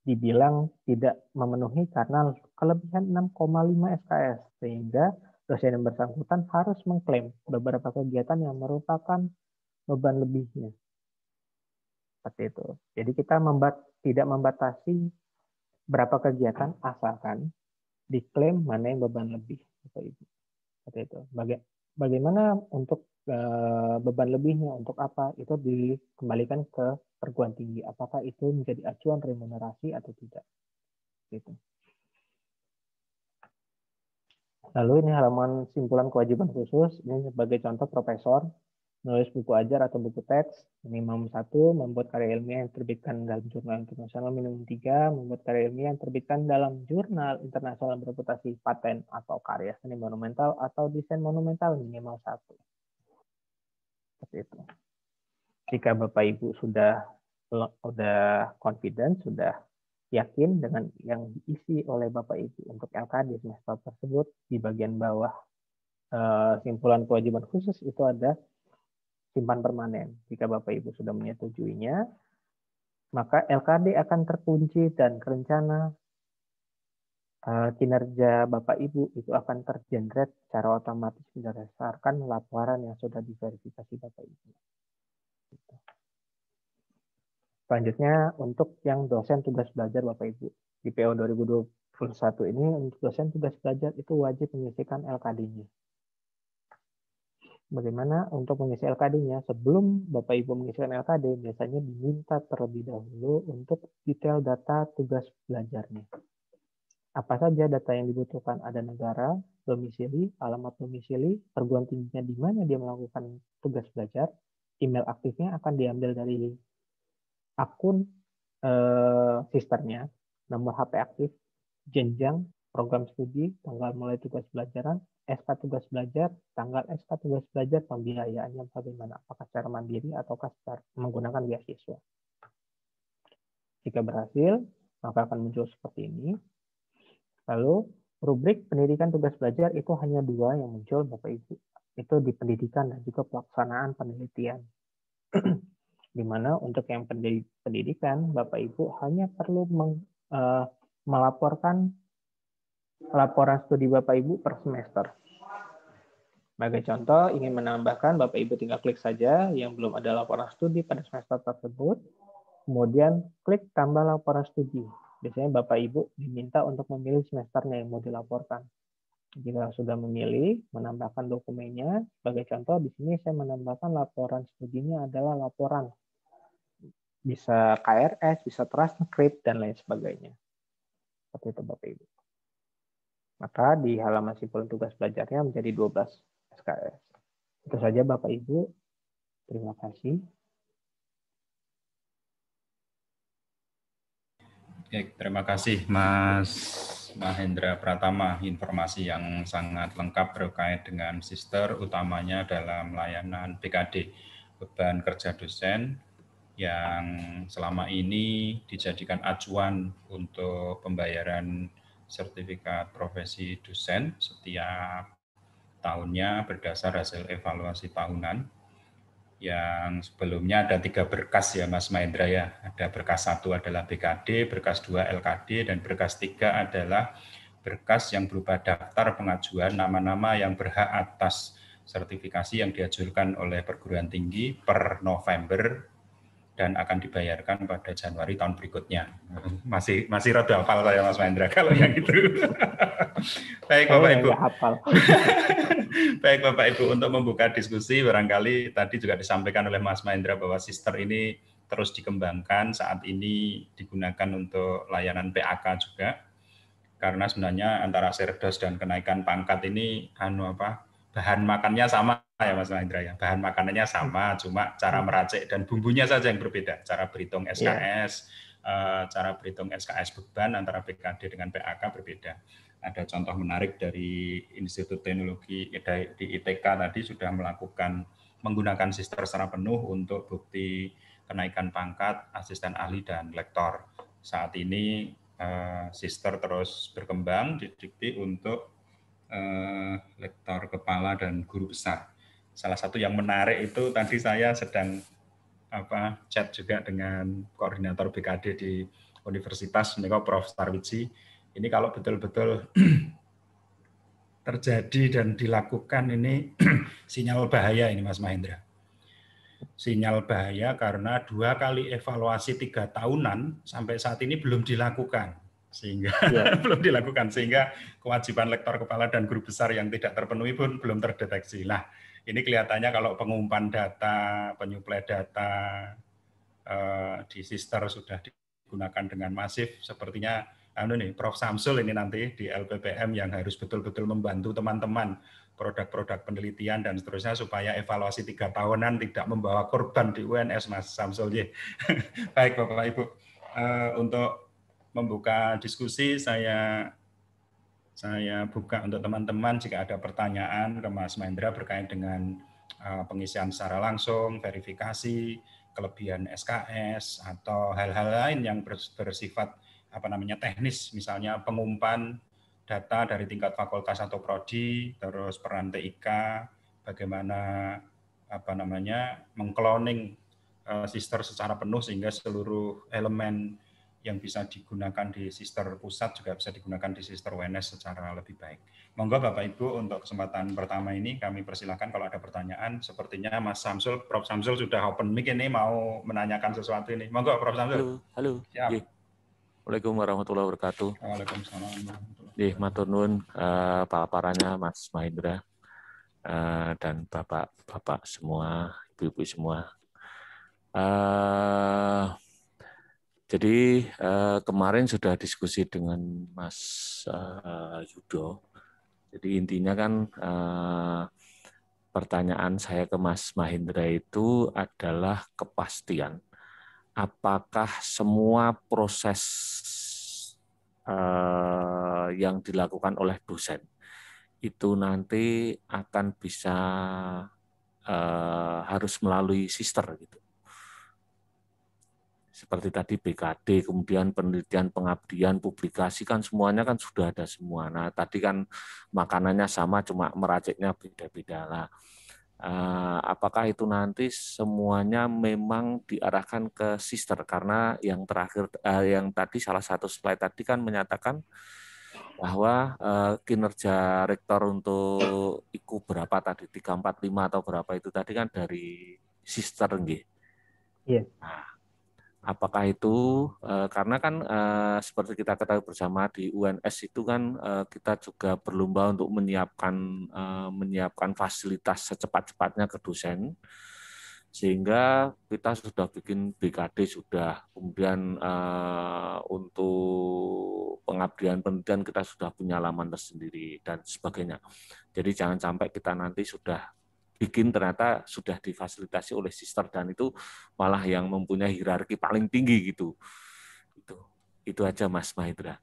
dibilang tidak memenuhi karena kelebihan 6,5 SKS, sehingga dosen yang bersangkutan harus mengklaim beberapa kegiatan yang merupakan beban lebihnya. Seperti itu. Jadi kita tidak membatasi berapa kegiatan, asalkan diklaim mana yang beban lebih. Seperti itu. Bagaimana untuk beban lebihnya, untuk apa? Itu dikembalikan ke perguruan tinggi. Apakah itu menjadi acuan remunerasi atau tidak? Gitu. Lalu ini halaman simpulan kewajiban khusus. Ini sebagai contoh profesor menulis buku ajar atau buku teks, minimum 1, membuat karya ilmiah yang terbitkan dalam jurnal internasional minimum 3, membuat karya ilmiah yang terbitkan dalam jurnal internasional bereputasi paten atau karya seni monumental atau desain monumental minimal 1. Seperti itu. Jika Bapak Ibu sudah confident, sudah yakin dengan yang diisi oleh Bapak Ibu untuk LKD semester tersebut, di bagian bawah simpulan kewajiban khusus itu ada simpan permanen. Jika Bapak Ibu sudah menyetujuinya, maka LKD akan terkunci dan rencana kinerja Bapak Ibu itu akan tergenerate secara otomatis berdasarkan laporan yang sudah diverifikasi Bapak Ibu. Selanjutnya untuk yang dosen tugas belajar Bapak Ibu. Di PO 2021 ini untuk dosen tugas belajar itu wajib menyisihkan LKD-nya. Bagaimana untuk mengisi LKD-nya? Sebelum Bapak Ibu mengisikan LKD, biasanya diminta terlebih dahulu untuk detail data tugas belajarnya. Apa saja data yang dibutuhkan? Ada negara, domisili, alamat domisili, perguruan tingginya di mana dia melakukan tugas belajar, email aktifnya akan diambil dari akun sisternya, nomor HP aktif, jenjang, program studi, tanggal mulai tugas belajaran, SK tugas belajar, tanggal SK tugas belajar, pembiayaannya bagaimana, apakah secara mandiri ataukah secara menggunakan beasiswa. Jika berhasil, maka akan muncul seperti ini. Lalu, rubrik pendidikan tugas belajar itu hanya 2 yang muncul Bapak Ibu. itu di pendidikan dan juga pelaksanaan penelitian. Di mana untuk yang pendidikan, Bapak Ibu hanya perlu melaporkan laporan studi Bapak Ibu per semester. Sebagai contoh, ingin menambahkan, Bapak Ibu tinggal klik saja yang belum ada laporan studi pada semester tersebut, kemudian klik tambah laporan studi. Biasanya Bapak Ibu diminta untuk memilih semesternya yang mau dilaporkan. Jika sudah memilih, menambahkan dokumennya. Sebagai contoh, di sini saya menambahkan laporan studinya adalah laporan. Bisa KRS, bisa transkrip, dan lain sebagainya. Seperti itu Bapak Ibu. Maka di halaman simpulan tugas belajarnya menjadi 12 SKS. Itu saja Bapak Ibu. Terima kasih. Oke, terima kasih Mas Mahendra Pratama, informasi yang sangat lengkap terkait dengan sister, utamanya dalam layanan BKD, beban kerja dosen, yang selama ini dijadikan acuan untuk pembayaran sertifikat profesi dosen setiap tahunnya berdasar hasil evaluasi tahunan. Yang sebelumnya ada 3 berkas ya Mas Mahendra ya. Ada berkas 1 adalah BKD, berkas 2 LKD, dan berkas 3 adalah berkas yang berupa daftar pengajuan nama-nama yang berhak atas sertifikasi yang diajukan oleh perguruan tinggi per November dan akan dibayarkan pada Januari tahun berikutnya. Masih rada hafal saya Mas Mahendra kalau yang itu. Baik Bapak Ibu. Baik Bapak Ibu, untuk membuka diskusi barangkali tadi juga disampaikan oleh Mas Mahendra bahwa sister ini terus dikembangkan, saat ini digunakan untuk layanan PAK juga. Karena sebenarnya antara serdos dan kenaikan pangkat ini bahan makannya sama ya Mas Mahendra ya. Bahan makanannya sama, cuma cara meracik dan bumbunya saja yang berbeda. Cara berhitung SKS, cara berhitung SKS beban antara BKD dengan PAK berbeda. Ada contoh menarik dari Institut Teknologi di ITK tadi sudah menggunakan sister secara penuh untuk bukti kenaikan pangkat asisten ahli dan lektor. Saat ini sister terus berkembang didikti untuk lektor kepala dan guru besar. Salah satu yang menarik itu tadi saya sedang chat juga dengan koordinator BKD di Universitas Prof. Sarwiji. Ini kalau betul-betul terjadi dan dilakukan ini sinyal bahaya ini Mas Mahendra. Sinyal bahaya karena 2 kali evaluasi 3 tahunan sampai saat ini belum dilakukan. Sehingga kewajiban lektor kepala dan guru besar yang tidak terpenuhi pun belum terdeteksi. Nah, ini kelihatannya kalau pengumpulan data, penyuplai data di sister sudah digunakan dengan masif, sepertinya Prof. Samsul ini nanti di LPPM yang harus betul-betul membantu teman-teman produk-produk penelitian dan seterusnya supaya evaluasi 3 tahunan tidak membawa korban di UNS, Mas Samsul. Baik Bapak Ibu, untuk membuka diskusi saya buka untuk teman-teman jika ada pertanyaan ke Mas Mahendra berkait dengan pengisian secara langsung, verifikasi, kelebihan SKS atau hal-hal lain yang bersifat teknis, misalnya pengumpulan data dari tingkat fakultas atau prodi, terus peran TIK, bagaimana mengcloning sister secara penuh sehingga seluruh elemen yang bisa digunakan di sister pusat juga bisa digunakan di sister UNS secara lebih baik. Monggo Bapak Ibu, untuk kesempatan pertama ini kami persilakan kalau ada pertanyaan. Sepertinya Mas Samsul, Prof. Samsul sudah open mic ini mau menanyakan sesuatu ini. Monggo Prof. Samsul. Halo. Siap. Assalamualaikum warahmatullahi wabarakatuh. Waalaikumsalam. Matur nuwun paparannya Mas Mahendra dan bapak-bapak semua, ibu-ibu semua. Jadi kemarin sudah diskusi dengan Mas Yudo. Jadi intinya kan pertanyaan saya ke Mas Mahendra itu adalah kepastian. Apakah semua proses yang dilakukan oleh dosen itu nanti akan bisa harus melalui sister gitu. seperti tadi BKD, kemudian penelitian, pengabdian, publikasi kan semuanya kan sudah ada semua. Nah tadi kan makanannya sama, cuma meraciknya beda-beda lah. Apakah itu nanti semuanya memang diarahkan ke sister? Karena yang terakhir, yang tadi salah satu slide tadi kan menyatakan bahwa kinerja rektor untuk IKU berapa tadi, 345 atau berapa itu tadi kan dari sister, nggih. Iya. Nah, apakah itu karena kan seperti kita ketahui bersama di UNS itu kan kita juga berlomba untuk menyiapkan fasilitas secepat-cepatnya ke dosen, sehingga kita sudah bikin BKD sudah, kemudian untuk pengabdian penelitian kita sudah punya laman tersendiri dan sebagainya. Jadi jangan sampai kita nanti sudah bikin ternyata sudah difasilitasi oleh sister dan itu malah yang mempunyai hierarki paling tinggi gitu. Itu aja Mas Mahendra.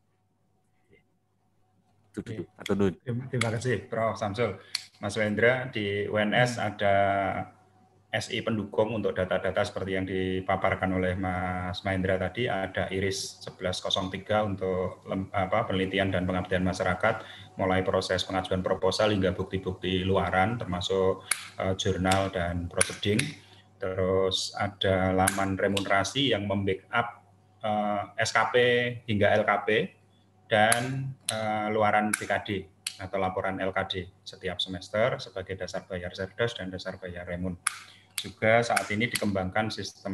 Itu dulu. Terima kasih Prof. Samsul. Mas Mahendra, di UNS ada SI pendukung untuk data-data seperti yang dipaparkan oleh Mas Mahendra tadi. Ada IRIS 1103 untuk penelitian dan pengabdian masyarakat, mulai proses pengajuan proposal hingga bukti-bukti luaran, termasuk jurnal dan proceeding. Terus ada laman remunerasi yang membackup SKP hingga LKP, dan luaran BKD atau laporan LKD setiap semester sebagai dasar bayar Serdas dan dasar bayar Remun. Juga saat ini dikembangkan sistem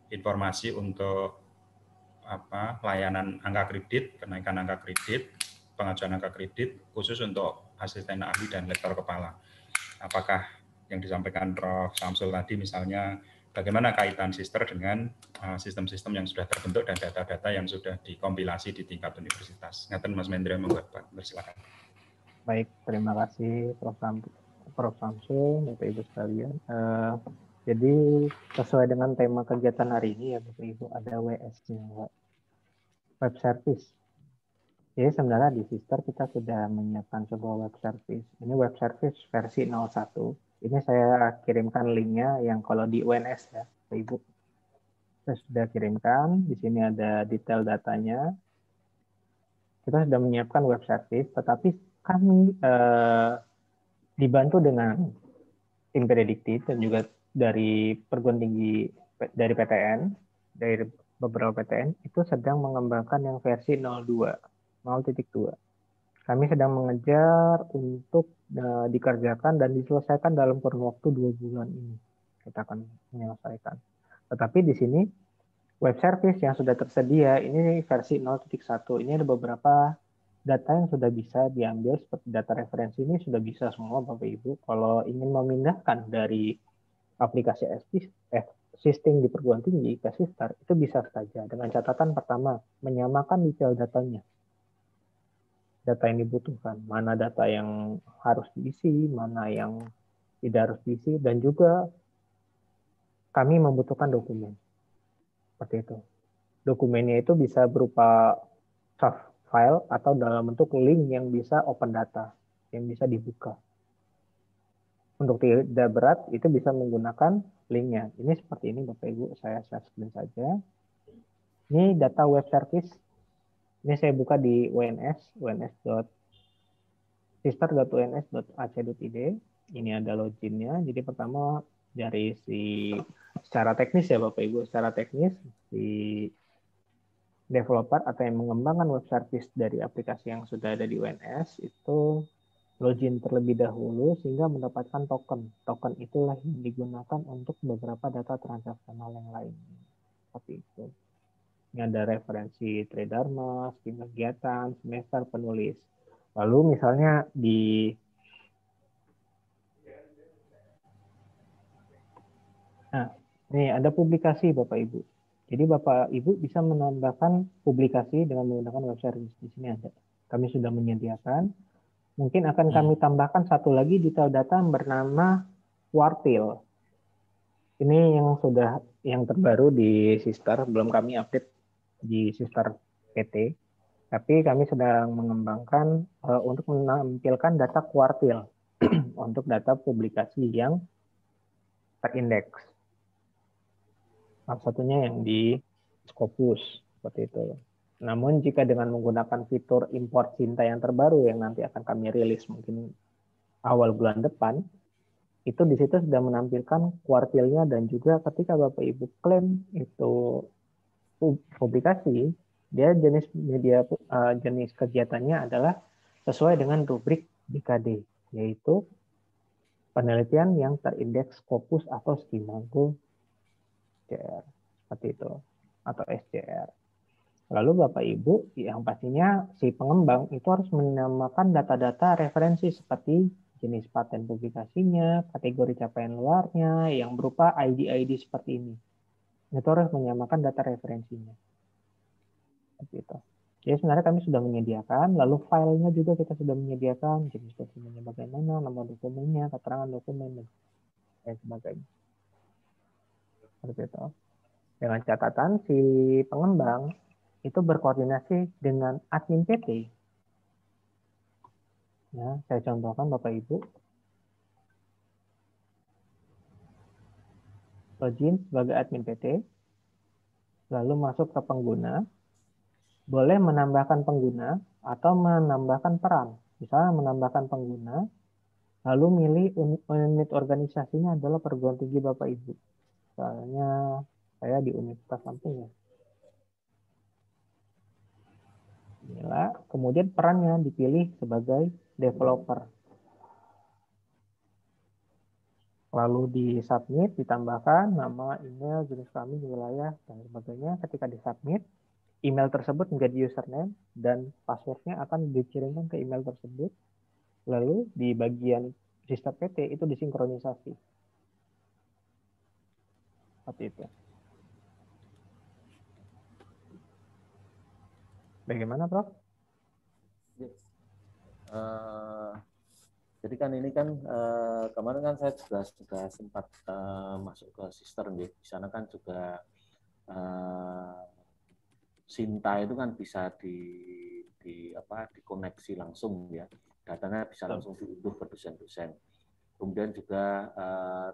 informasi untuk layanan angka kredit, kenaikan angka kredit, pengajuan angka kredit khusus untuk asisten ahli dan lektor kepala. Apakah yang disampaikan Prof. Samsul tadi misalnya bagaimana kaitan sister dengan sistem-sistem yang sudah terbentuk dan data-data yang sudah dikompilasi di tingkat universitas? Ngaten Mas Mahendra, monggo Pak, bersilakan. Baik, terima kasih Prof. Samsul, Bapak Ibu sekalian. Jadi sesuai dengan tema kegiatan hari ini ya Bapak Ibu, ada WS-nya, web service. Jadi sebenarnya di sister kita sudah menyiapkan sebuah web service. Ini web service versi 01. Ini saya kirimkan linknya yang kalau di UNS ya, Bapak Ibu. Saya sudah kirimkan. Di sini ada detail datanya. Kita sudah menyiapkan web service, tetapi kami dibantu dengan tim prediktif dan juga dari perguruan tinggi dari PTN, dari beberapa PTN itu sedang mengembangkan yang versi 0.2. Kami sedang mengejar untuk dikerjakan dan diselesaikan dalam kurun waktu 2 bulan ini. Kita akan menyelesaikan. Tetapi di sini web service yang sudah tersedia ini versi 0.1. Ini ada beberapa data yang sudah bisa diambil seperti data referensi ini sudah bisa semua Bapak Ibu. Kalau ingin memindahkan dari aplikasi existing di perguruan tinggi ke sister itu bisa saja dengan catatan pertama menyamakan detail datanya. Data yang dibutuhkan, mana data yang harus diisi, mana yang tidak harus diisi, dan juga kami membutuhkan dokumen. Seperti itu. Dokumennya itu bisa berupa soft file atau dalam bentuk link yang bisa open data, yang bisa dibuka. Untuk tidak berat, itu bisa menggunakan linknya. Ini seperti ini Bapak Ibu, saya share screen saja. Ini data web service. Ini saya buka di UNS, sister.uns.ac.id. Ini ada loginnya. Jadi pertama dari secara teknis ya Bapak Ibu, secara teknis di developer atau yang mengembangkan web service dari aplikasi yang sudah ada di UNS itu login terlebih dahulu sehingga mendapatkan token. Token itulah yang digunakan untuk beberapa data transaksional yang lain. Seperti itu. Ini ada referensi Tridharma, scheme kegiatan, semester, penulis. Lalu misalnya ini ada publikasi Bapak Ibu. Jadi Bapak Ibu bisa menambahkan publikasi dengan menggunakan web service. Di sini ada. Kami sudah menyediakan. Mungkin akan kami tambahkan satu lagi detail data bernama quartile. Ini yang terbaru di sister, belum kami update di sister PT, tapi kami sedang mengembangkan untuk menampilkan data kuartil untuk data publikasi yang terindeks. Salah satunya yang di Scopus, seperti itu. Namun jika dengan menggunakan fitur import Cinta yang terbaru yang nanti akan kami rilis mungkin awal bulan depan, itu di situ sudah menampilkan kuartilnya dan juga ketika Bapak Ibu klaim itu publikasi, dia jenis jenis kegiatannya adalah sesuai dengan rubrik BKD, yaitu penelitian yang terindeks Scopus atau Skimago SJR, seperti itu, atau SJR. Lalu Bapak Ibu, yang pastinya si pengembang itu harus menambahkan data-data referensi seperti jenis paten publikasinya, kategori capaian luarnya, yang berupa ID-ID seperti ini. Itu harus menyamakan data referensinya. Seperti itu. Jadi sebenarnya kami sudah menyediakan, lalu filenya juga kita sudah menyediakan, jenis dokumennya bagaimana, nomor dokumennya, keterangan dokumen, dan sebagainya. Seperti itu. Dengan catatan si pengembang itu berkoordinasi dengan admin PT. Ya, saya contohkan Bapak Ibu. Login sebagai admin PT, lalu masuk ke pengguna, boleh menambahkan pengguna atau menambahkan peran. Misalnya menambahkan pengguna, lalu milih unit organisasinya adalah perguruan tinggi Bapak Ibu. Misalnya saya di Universitas Lampung ya. Inilah, kemudian perannya dipilih sebagai developer. Lalu di submit, ditambahkan nama, email, jenis kelamin, wilayah, dan sebagainya. Ketika di submit, email tersebut menjadi username dan passwordnya akan dikirimkan ke email tersebut. Lalu di bagian sistem PT itu disinkronisasi. Seperti itu. Bagaimana, Prof? Jadi kan ini kan kemarin kan saya juga sudah sempat masuk ke sistem di sana kan juga Sinta itu kan bisa dikoneksi langsung ya, datanya bisa langsung diunduh ke dosen-dosen. Kemudian juga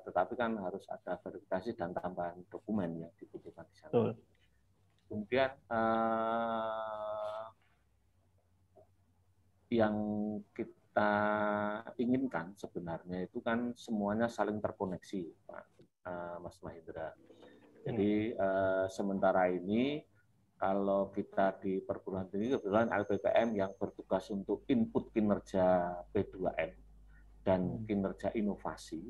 tetapi kan harus ada verifikasi dan tambahan dokumen yang dibutuhkan di sana. Kemudian yang kita inginkan sebenarnya itu kan semuanya saling terkoneksi, Pak Mas Mahendra. Jadi sementara ini kalau kita di perguruan tinggi kebetulan LPPM yang bertugas untuk input kinerja P2M dan kinerja inovasi,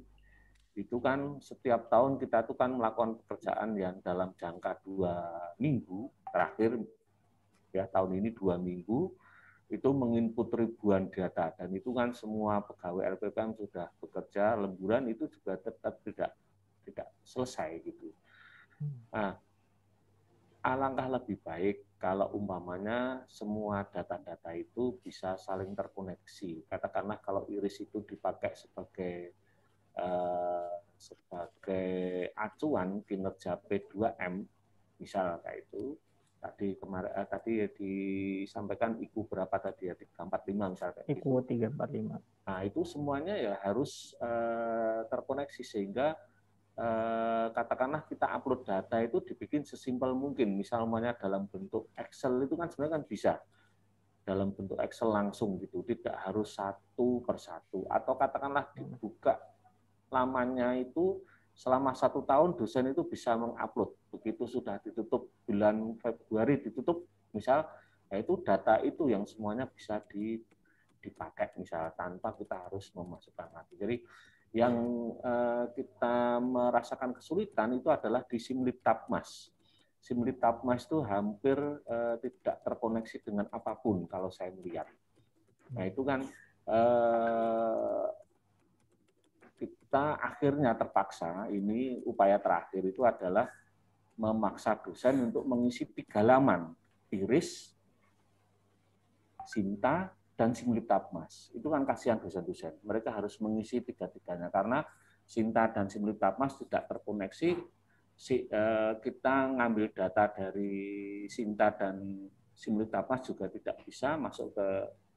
itu kan setiap tahun kita tuh kan melakukan pekerjaan yang dalam jangka 2 minggu terakhir ya, tahun ini 2 minggu itu menginput ribuan data, dan itu kan semua pegawai LPPM sudah bekerja lemburan, itu juga tetap tidak selesai gitu. Nah, alangkah lebih baik kalau umpamanya semua data-data itu bisa saling terkoneksi. Katakanlah kalau Iris itu dipakai sebagai acuan kinerja P2M, misal kayak itu. Tadi disampaikan IKU berapa tadi ya, 345 misalnya. IKU 345. Nah, itu semuanya ya harus terkoneksi sehingga katakanlah kita upload data itu dibikin sesimpel mungkin. Misalnya dalam bentuk Excel itu kan sebenarnya kan bisa dalam bentuk Excel langsung gitu, tidak harus satu persatu. Atau katakanlah dibuka lamanya itu selama 1 tahun dosen itu bisa mengupload. Begitu sudah ditutup bulan Februari ditutup, misal, ya itu data itu yang semuanya bisa dipakai misal tanpa kita harus memasukkan lagi. Jadi yang kita merasakan kesulitan itu adalah di Simlitapmas. Simlitapmas itu hampir tidak terkoneksi dengan apapun kalau saya melihat. Nah itu kan kita akhirnya terpaksa, ini upaya terakhir itu adalah memaksa dosen untuk mengisi 3 laman, Iris, Sinta, dan Simlitapmas. Itu kan kasihan dosen-dosen, mereka harus mengisi 3-3-nya, karena Sinta dan Simlitapmas tidak terkoneksi, kita ngambil data dari Sinta dan Simlitapmas juga tidak bisa masuk ke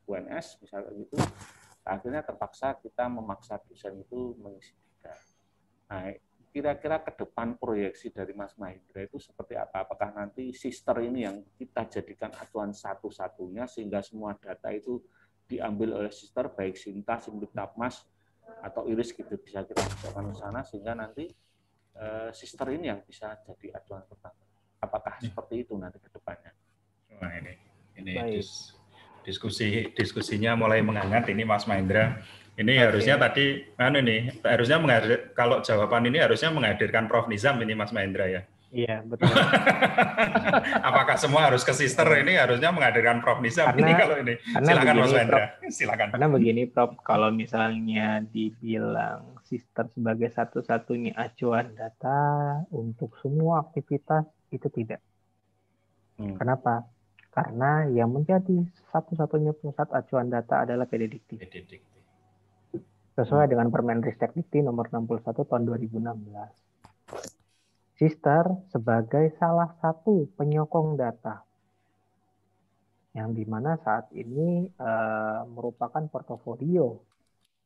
UNS, misalnya gitu. Akhirnya terpaksa kita memaksa dosen itu mengisi 3. Nah, kira-kira ke depan proyeksi dari Mas Mahendra itu seperti apa? Apakah nanti sister ini yang kita jadikan acuan satu-satunya sehingga semua data itu diambil oleh sister, baik Sinta, Simlitapmas, atau Iris gitu, bisa kita masukkan ke sana sehingga nanti sister ini yang bisa jadi acuan pertama. Apakah seperti itu nanti ke depannya? Wah, ini diskusinya mulai menghangat ini Mas Mahendra. Ini harusnya tadi harusnya kalau jawaban ini harusnya menghadirkan Prof Nizam ini Mas Mahendra ya. Iya, betul. Apakah semua harus ke sister? Ini harusnya menghadirkan Prof Nizam ini kalau ini. Silakan Mas Mahendra. Silakan. Karena begini Prof, kalau misalnya dibilang sister sebagai satu-satunya acuan data untuk semua aktivitas itu tidak. Kenapa? Karena yang menjadi satu-satunya pusat acuan data adalah PDDikti. Sesuai dengan Permenristekdikti nomor 61 tahun 2016. Sister sebagai salah satu penyokong data yang dimana saat ini merupakan portofolio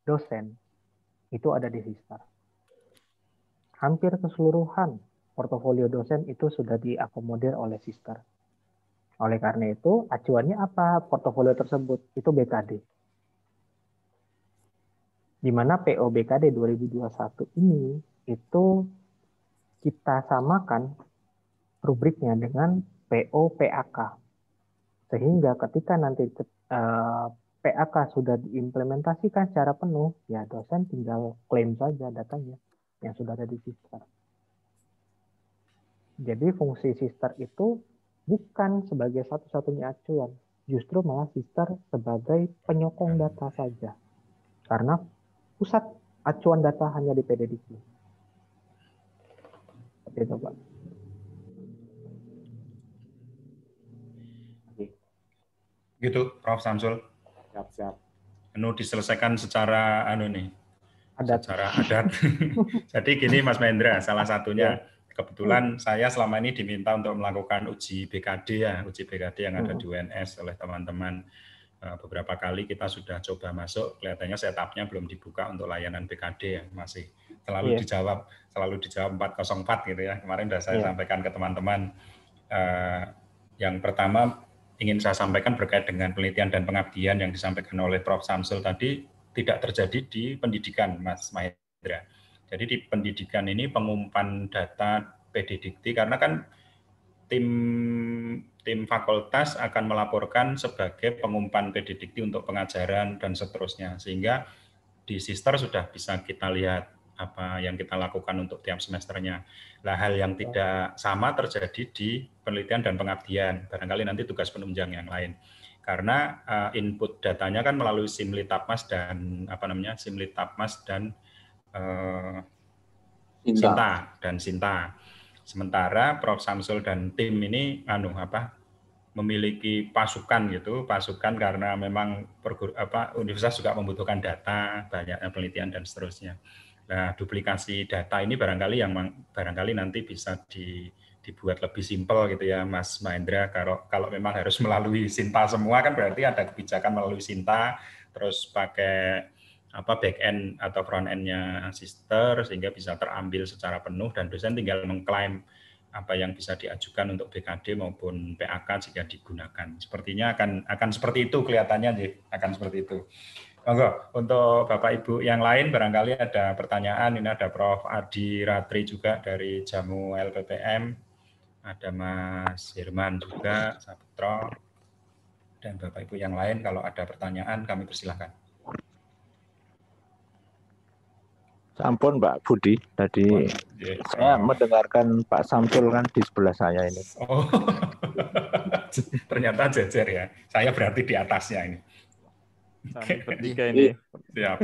dosen itu ada di sister. Hampir keseluruhan portofolio dosen itu sudah diakomodir oleh sister. Oleh karena itu, acuannya apa portofolio tersebut? Itu BKD. Di mana PO BKD 2021 ini itu kita samakan rubriknya dengan PO PAK. Sehingga ketika nanti PAK sudah diimplementasikan secara penuh, ya dosen tinggal klaim saja datanya yang sudah ada di sister. Jadi fungsi sister itu bukan sebagai satu-satunya acuan, justru malah sister sebagai penyokong data saja. Karena pusat acuan data hanya di PDDikti. Seperti itu, Pak. Gitu, Prof Samsul. Siap-siap. Diselesaikan secara Adat. secara adat. Jadi gini Mas Mahendra, salah satunya kebetulan saya selama ini diminta untuk melakukan uji BKD uji BKD yang ada di UNS oleh teman-teman. Beberapa kali kita sudah coba masuk, kelihatannya setupnya belum dibuka untuk layanan BKD ya, masih selalu dijawab 404 gitu ya. Kemarin sudah saya sampaikan ke teman-teman. Yang pertama ingin saya sampaikan berkait dengan penelitian dan pengabdian yang disampaikan oleh Prof Samsul tadi tidak terjadi di pendidikan, Mas Mahendra. Jadi di pendidikan ini pengumpulan data PDDikti karena kan tim fakultas akan melaporkan sebagai pengumpulan PDDikti untuk pengajaran dan seterusnya, sehingga di sister sudah bisa kita lihat apa yang kita lakukan untuk tiap semesternya. Nah, hal yang tidak sama terjadi di penelitian dan pengabdian, barangkali nanti tugas penunjang yang lain. Karena input datanya kan melalui Simlitapmas dan Sinta. Sementara Prof Samsul dan tim ini memiliki pasukan karena memang universitas juga membutuhkan data, banyaknya penelitian dan seterusnya. Nah, duplikasi data ini barangkali nanti bisa dibuat lebih simpel gitu ya, Mas Mahendra. Kalau memang harus melalui Sinta semua kan berarti ada kebijakan melalui Sinta, terus pakai back-end atau front-end-nya sister sehingga bisa terambil secara penuh dan dosen tinggal mengklaim apa yang bisa diajukan untuk BKD maupun PAK jika digunakan. Sepertinya akan seperti itu kelihatannya, akan seperti itu. Monggo, untuk Bapak Ibu yang lain barangkali ada pertanyaan. Ini ada Prof Adi Ratri juga dari Jamu LPPM, ada Mas Herman juga, Saputro, dan Bapak Ibu yang lain kalau ada pertanyaan kami persilahkan. Ampun Pak Budi, tadi saya mendengarkan Pak Samsul kan di sebelah saya ini. Oh, ternyata jejer ya. Saya berarti di atasnya ini. Kami bertiga ini. Siap.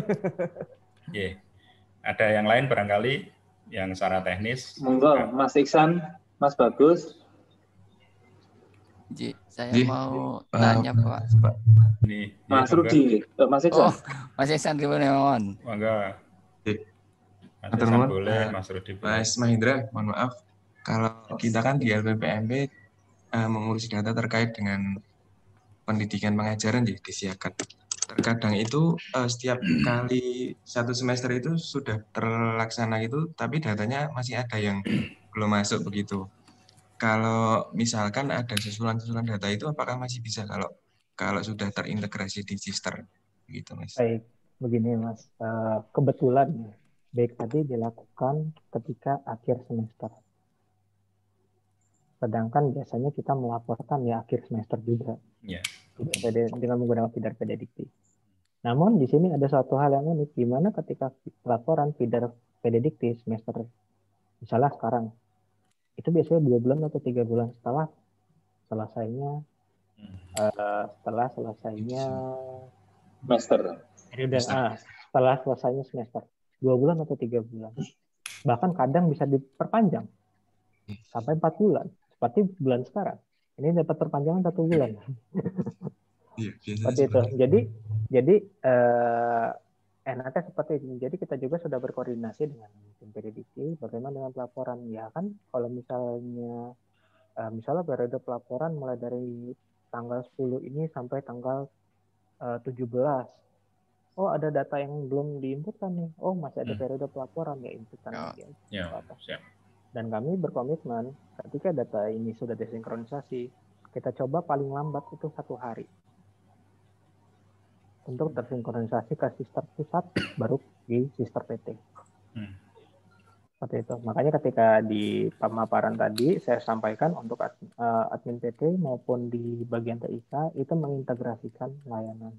Ada yang lain barangkali yang secara teknis? Monggo, Mas Iksan, Mas Bagus. Saya mau tanya Pak. Mas Rudi, Mas Iksan. Oh, Mas Iksan Ribuneon. Monggo. Boleh, Mas Rudi. Mas Mahendra, mohon maaf. Kalau kita kan di LPPMP mengurus data terkait dengan pendidikan pengajaran di Siakat. terkadang itu setiap kali satu semester itu sudah terlaksana gitu, tapi datanya masih ada yang belum masuk begitu. Kalau misalkan ada susulan-susulan data itu, apakah masih bisa kalau sudah terintegrasi di Sister, gitu Mas? Baik, begini Mas. Kebetulan baik tadi dilakukan ketika akhir semester. Sedangkan biasanya kita melaporkan ya akhir semester juga. Yeah. Dengan menggunakan feeder prediktif. Namun di sini ada suatu hal yang unik, di mana ketika laporan feeder prediktif semester, misalnya sekarang, itu biasanya 2 bulan atau 3 bulan setelah selesainya semester. Setelah selesainya semester, 2 bulan atau 3 bulan. Bahkan kadang bisa diperpanjang sampai 4 bulan, seperti bulan sekarang. Ini dapat perpanjangan 1 bulan. Seperti itu. Jadi enaknya seperti ini. Jadi kita juga sudah berkoordinasi dengan tim prediksi bagaimana dengan pelaporan. Ya kan, kalau misalnya periode pelaporan mulai dari tanggal 10 ini sampai tanggal 17. Oh, ada data yang belum diinputkan nih. Oh, masih ada periode pelaporan, ya inputkan lagi. Dan kami berkomitmen ketika data ini sudah desinkronisasi, kita coba paling lambat itu 1 hari untuk tersinkronisasi ke Sister pusat, baru di Sister PT. Seperti itu. Makanya ketika di pemaparan tadi saya sampaikan untuk admin PT maupun di bagian TIK itu mengintegrasikan layanan.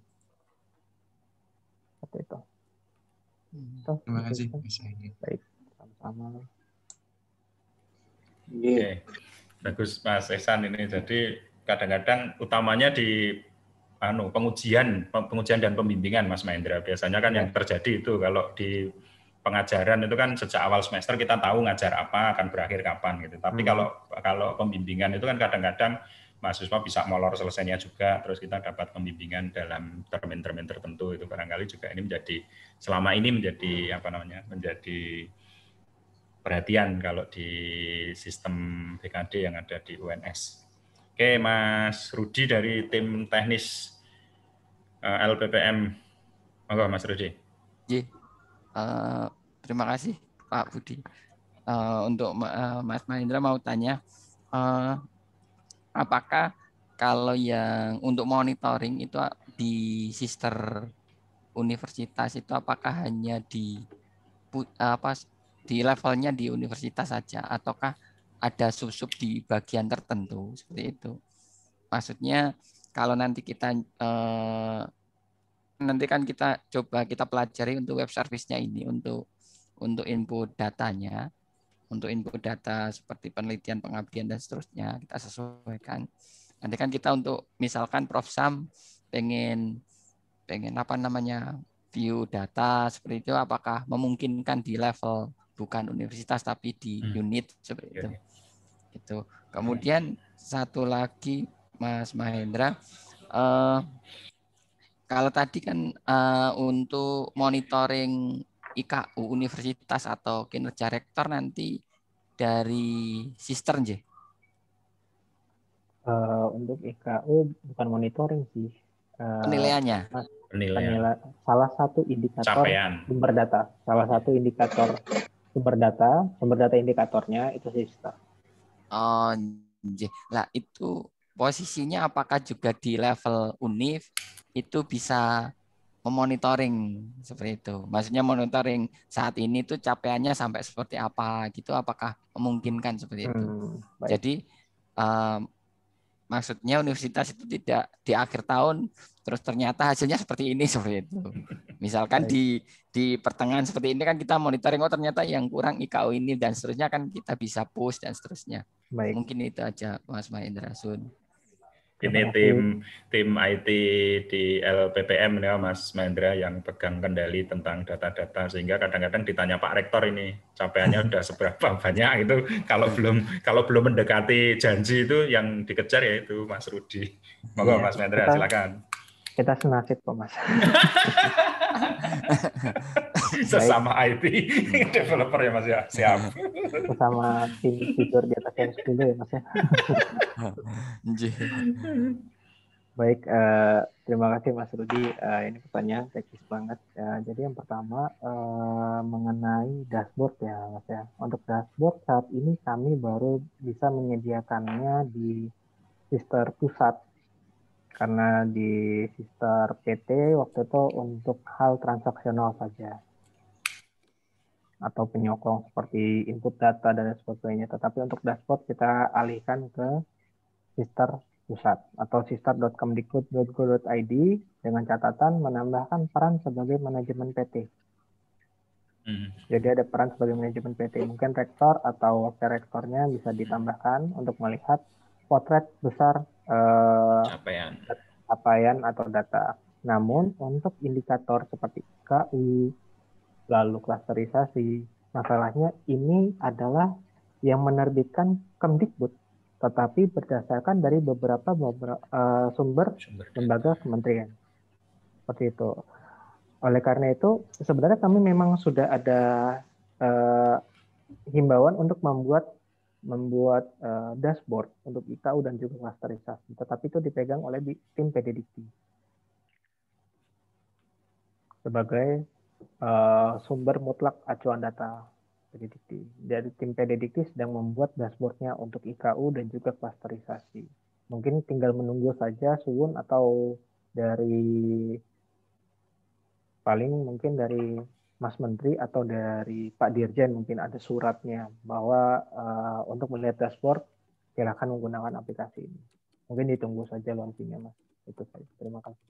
Seperti itu. Terima kasih. Baik, sama-sama. Oke, bagus Mas Ehsan ini. Jadi kadang-kadang utamanya di pengujian dan pembimbingan Mas Mahendra. Biasanya kan yang terjadi itu kalau di pengajaran itu kan sejak awal semester kita tahu ngajar apa, akan berakhir kapan gitu. Tapi kalau pembimbingan itu kan kadang-kadang mahasiswa bisa molor selesainya juga, terus kita dapat pembimbingan dalam termin-termin tertentu, itu barangkali juga ini selama ini menjadi perhatian kalau di sistem BKD yang ada di UNS. Oke, Mas Rudi dari tim teknis LPPM. Monggo Mas Rudi. Terima kasih Pak Budi. Untuk Mas Mahendra mau tanya, apakah kalau yang untuk monitoring itu di Sister Universitas itu apakah hanya di levelnya di universitas saja, ataukah ada sub-sub di bagian tertentu seperti itu? Maksudnya kalau nanti kita kan kita coba kita pelajari untuk web service-nya ini untuk input datanya, untuk input data seperti penelitian, pengabdian dan seterusnya kita sesuaikan. Nanti kan kita untuk misalkan Prof Sam pengen view data seperti itu, apakah memungkinkan di level bukan universitas tapi di unit seperti itu. Gitu. Kemudian satu lagi Mas Mahendra, kalau tadi kan untuk monitoring IKU universitas atau kinerja rektor nanti dari Sister nggih. Untuk IKU bukan monitoring sih. Penilaiannya. Salah satu indikator sumber data. Salah satu indikator sumber data indikatornya itu Sister. Oh, lah itu posisinya apakah juga di level univ itu bisa memonitoring seperti itu? Maksudnya monitoring saat ini tuh capaiannya sampai seperti apa gitu, apakah memungkinkan seperti itu? Jadi maksudnya universitas itu tidak di akhir tahun terus ternyata hasilnya seperti ini seperti itu. Misalkan di pertengahan seperti ini kan kita monitoring, oh ternyata yang kurang IKU ini dan seterusnya, kan kita bisa push dan seterusnya. Mungkin itu aja Mas Mahendra Sun. Ini tim IT di LPPM ya Mas Mahendra yang pegang kendali tentang data-data, sehingga kadang-kadang ditanya Pak Rektor ini capaiannya udah seberapa banyak itu, kalau belum mendekati janji itu yang dikejar ya itu Mas Rudi. Monggo Mas Mahendra silakan. Kita senasib kok Mas. Sesama IT developer ya Mas ya, siap. Sesama tim tidur di atas yang 10 ya Mas ya. Baik, terima kasih Mas Rudi. Ini pertanyaan teknis banget. Ya, jadi yang pertama mengenai dashboard ya, Mas ya. Untuk dashboard saat ini kami baru bisa menyediakannya di Sister pusat. Karena di Sister PT waktu itu untuk hal transaksional saja. Atau penyokong seperti input data dan sebagainya. Tetapi untuk dashboard kita alihkan ke Sister pusat atau sister.kemdikbud.go.id dengan catatan menambahkan peran sebagai manajemen PT. Jadi ada peran sebagai manajemen PT. Mungkin rektor atau wakil rektornya bisa ditambahkan untuk melihat potret besar capaian atau data. Namun untuk indikator seperti KU, lalu klasterisasi, masalahnya ini adalah yang menerbitkan Kemdikbud, tetapi berdasarkan dari beberapa sumber lembaga kementerian. Seperti itu. Oleh karena itu, sebenarnya kami memang sudah ada himbauan untuk membuat dashboard untuk IKU dan juga klasterisasi. Tetapi itu dipegang oleh tim PDDikti sebagai sumber mutlak acuan data. Dari tim PDDikti sedang membuat dashboardnya untuk IKU dan juga klasterisasi. Mungkin tinggal menunggu saja Suwun atau dari mungkin dari Mas Menteri atau dari Pak Dirjen mungkin ada suratnya bahwa untuk melihat dashboard silakan menggunakan aplikasi ini. Mungkin ditunggu saja launchingnya, Mas. Itu saja. Terima kasih.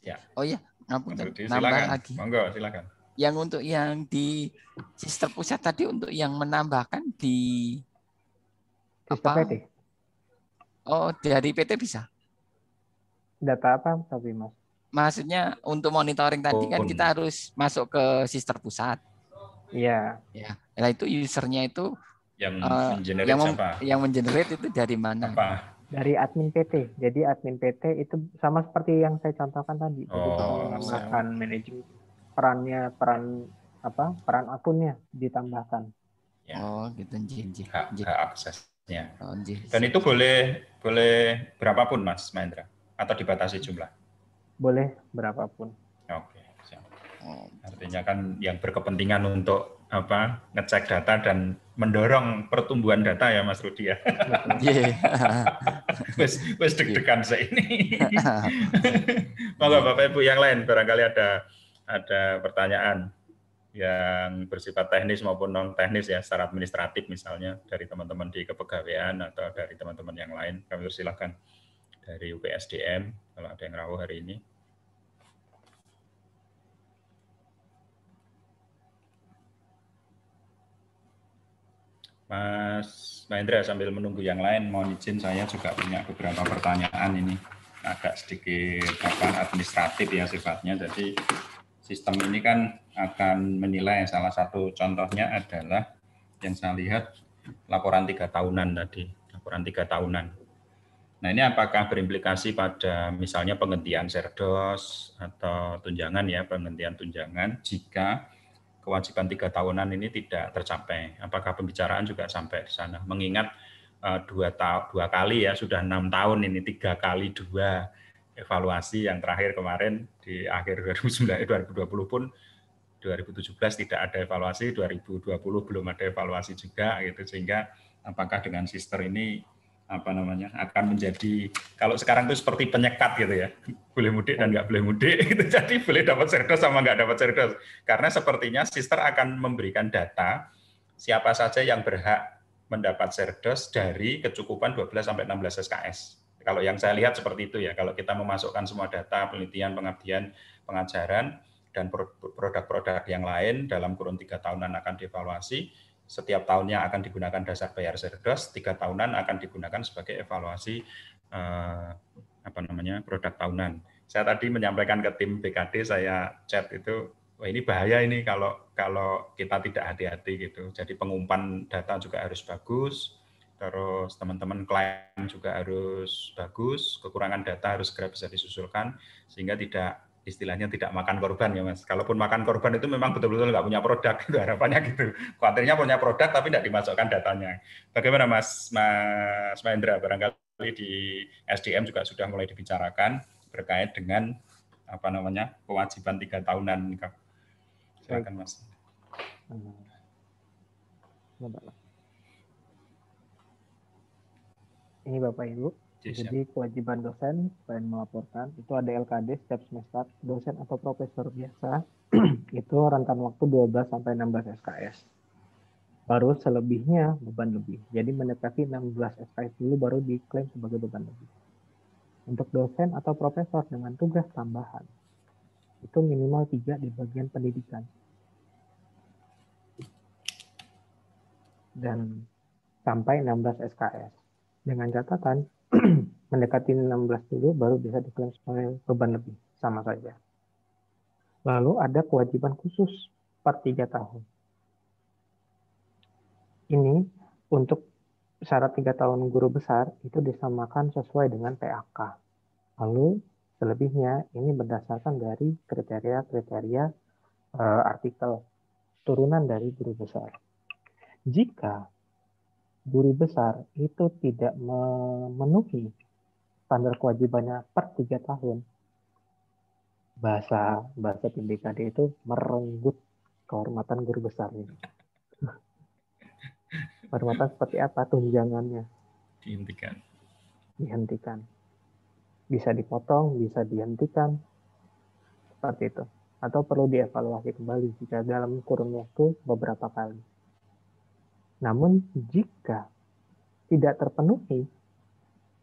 Ya. Oh iya, nambah lagi. Monggo, silakan. Yang untuk yang di Sister pusat tadi untuk yang menambahkan di Sister PT. Oh, dari PT bisa. Data apa tapi Mas? Maksudnya untuk monitoring tadi kan kita harus masuk ke Sister pusat. Iya. Ya. Nah itu usernya itu yang mengenerate siapa? Yang mengenerate itu dari mana? Apa? Dari admin PT. Jadi admin PT itu sama seperti yang saya contohkan tadi. Jadi menambahkan manajemen peran akunnya ditambahkan. Ya. Oh, gitu. Hak aksesnya. Dan itu boleh berapapun, Mas Mahendra, atau dibatasi jumlah? Boleh berapapun. Oke. Artinya kan yang berkepentingan untuk ngecek data dan mendorong pertumbuhan data ya Mas Rudi ya. Wes deg-degan saya ini. Monggo Bapak Ibu yang lain barangkali ada pertanyaan yang bersifat teknis maupun non teknis ya, secara administratif misalnya dari teman-teman di kepegawaian atau dari teman-teman yang lain. Kami persilahkan dari UPSDM kalau ada yang rawuh hari ini. Mas Mahendra sambil menunggu yang lain, mohon izin saya juga punya beberapa pertanyaan ini agak sedikit administratif ya sifatnya. Jadi sistem ini kan akan menilai, salah satu contohnya adalah yang saya lihat laporan 3 tahunan tadi, laporan 3 tahunan. Nah ini apakah berimplikasi pada misalnya penghentian serdos atau tunjangan ya, penghentian tunjangan jika kewajiban 3 tahunan ini tidak tercapai? Apakah pembicaraan juga sampai di sana? Mengingat 2 kali ya, sudah 6 tahun ini, 3 kali 2 evaluasi, yang terakhir kemarin di akhir 2020 pun 2017 tidak ada evaluasi, 2020 belum ada evaluasi juga gitu, sehingga apakah dengan sister ini akan menjadi, kalau sekarang itu seperti penyekat gitu ya, boleh mudik dan nggak boleh mudik gitu. Jadi boleh dapat serdos sama nggak dapat serdos, karena sepertinya sister akan memberikan data siapa saja yang berhak mendapat serdos dari kecukupan 12 sampai 16 SKS. Kalau yang saya lihat seperti itu ya, kalau kita memasukkan semua data penelitian, pengabdian, pengajaran dan produk-produk yang lain dalam kurun 3 tahunan akan dievaluasi. Setiap tahunnya akan digunakan dasar bayar serdos, 3 tahunan akan digunakan sebagai evaluasi produk tahunan. Saya tadi menyampaikan ke tim BKD, saya chat itu, wah ini bahaya ini kalau kita tidak hati-hati gitu. Jadi pengumpan data juga harus bagus, terus teman-teman klien juga harus bagus, kekurangan data harus segera bisa disusulkan sehingga istilahnya tidak makan korban ya Mas. Kalaupun makan korban itu memang betul-betul nggak punya produk, itu harapannya gitu. Khawatirnya punya produk tapi tidak dimasukkan datanya. Bagaimana Mas Mahendra, barangkali di SDM juga sudah mulai dibicarakan terkait dengan kewajiban 3 tahunan. Silakan Mas. Ini Bapak Ibu. Jadi kewajiban dosen selain melaporkan itu ada LKD setiap semester, dosen atau profesor biasa itu rentan waktu 12 sampai 16 SKS. Baru selebihnya beban lebih. Jadi mendekati 16 SKS dulu baru diklaim sebagai beban lebih. Untuk dosen atau profesor dengan tugas tambahan itu minimal 3 di bagian pendidikan. Dan sampai 16 SKS. Dengan catatan mendekati 16 dulu baru bisa diklaim sebagai beban lebih, sama saja. Lalu ada kewajiban khusus per 3 tahun. Ini untuk syarat 3 tahun guru besar itu disamakan sesuai dengan PAK. Lalu selebihnya ini berdasarkan dari kriteria-kriteria artikel turunan dari guru besar. Jika guru besar itu tidak memenuhi standar kewajibannya per 3 tahun, bahasa tim BKD itu merenggut kehormatan guru besar ini. Kehormatan seperti apa? Tunjangannya dihentikan. Bisa dipotong, bisa dihentikan, seperti itu. Atau perlu dievaluasi kembali jika dalam kurun waktu beberapa kali. Namun jika tidak terpenuhi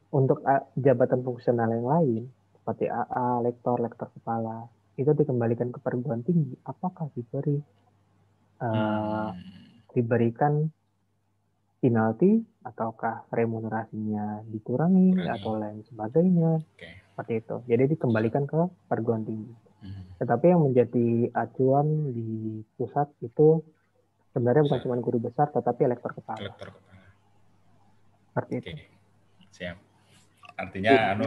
untuk jabatan fungsional yang lain, seperti AA, lektor kepala, itu dikembalikan ke perguruan tinggi. Apakah diberikan penalti ataukah remunerasinya dikurangi atau lain sebagainya, seperti itu. Jadi dikembalikan ke perguruan tinggi. Tetapi yang menjadi acuan di pusat itu sebenarnya bukan cuma guru besar, tetapi lektor kepala. Seperti itu. Siap. Artinya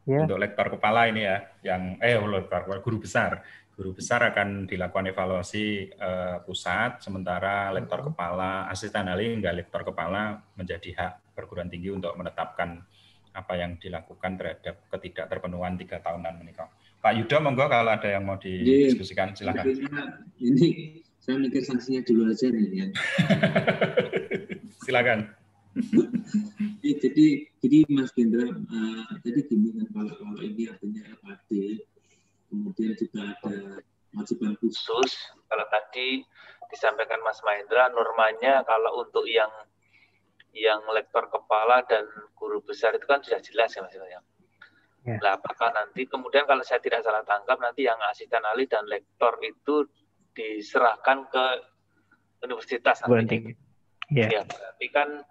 untuk lektor kepala ini ya, yang guru besar akan dilakukan evaluasi pusat, sementara lektor kepala, asisten ahli hingga lektor kepala menjadi hak perguruan tinggi untuk menetapkan apa yang dilakukan terhadap ketidakterpenuhan 3 tahunan menikah. Pak Yudo, monggo kalau ada yang mau didiskusikan, silakan. Ini saya mikir sanksinya dulu aja nih ya. Silakan. Jadi Mas Gendra, tadi gini kan kalau ini artinya LKD, kemudian juga ada kewajiban khusus. Kalau tadi disampaikan Mas Mahendra, normanya kalau untuk yang lektor kepala dan guru besar itu kan sudah jelas ya Mas ya. Nah, apakah nanti kemudian kalau saya tidak salah tangkap nanti yang asisten ahli dan lektor itu diserahkan ke universitas nanti. Ya, berarti kan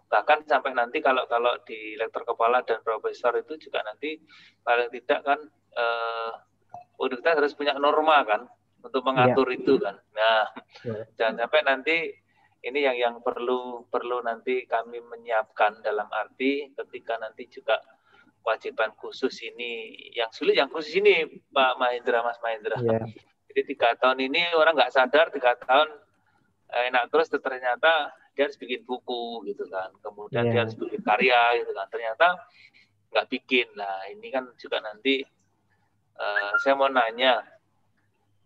bahkan sampai nanti kalau di lektor kepala dan profesor itu juga nanti paling tidak kan universitas harus punya norma kan untuk mengatur itu kan. Nah, jangan sampai nanti ini yang perlu nanti kami menyiapkan dalam arti ketika nanti juga kewajiban khusus ini yang sulit yang khusus ini Pak Mahendra, Mas Mahendra. Jadi 3 tahun ini orang nggak sadar 3 tahun enak terus ternyata dia harus bikin buku gitu kan, kemudian dia harus bikin karya gitu kan, ternyata nggak bikin. Nah ini kan juga nanti saya mau nanya,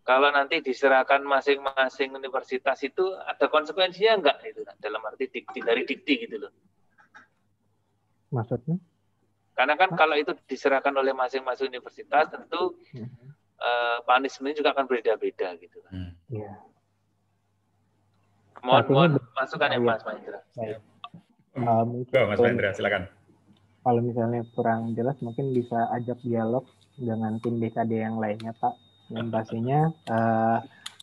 kalau nanti diserahkan masing-masing universitas itu ada konsekuensinya enggak itu kan? Dalam arti dari dikti gitu loh. Maksudnya? Karena kan kalau itu diserahkan oleh masing-masing universitas tentu punishment juga akan berbeda-beda gitu kan. Mohon masukan ya Mas Mahendra. Mas Mahendra, silakan. Kalau misalnya kurang jelas mungkin bisa ajak dialog dengan tim BKD yang lainnya Pak. Yang pastinya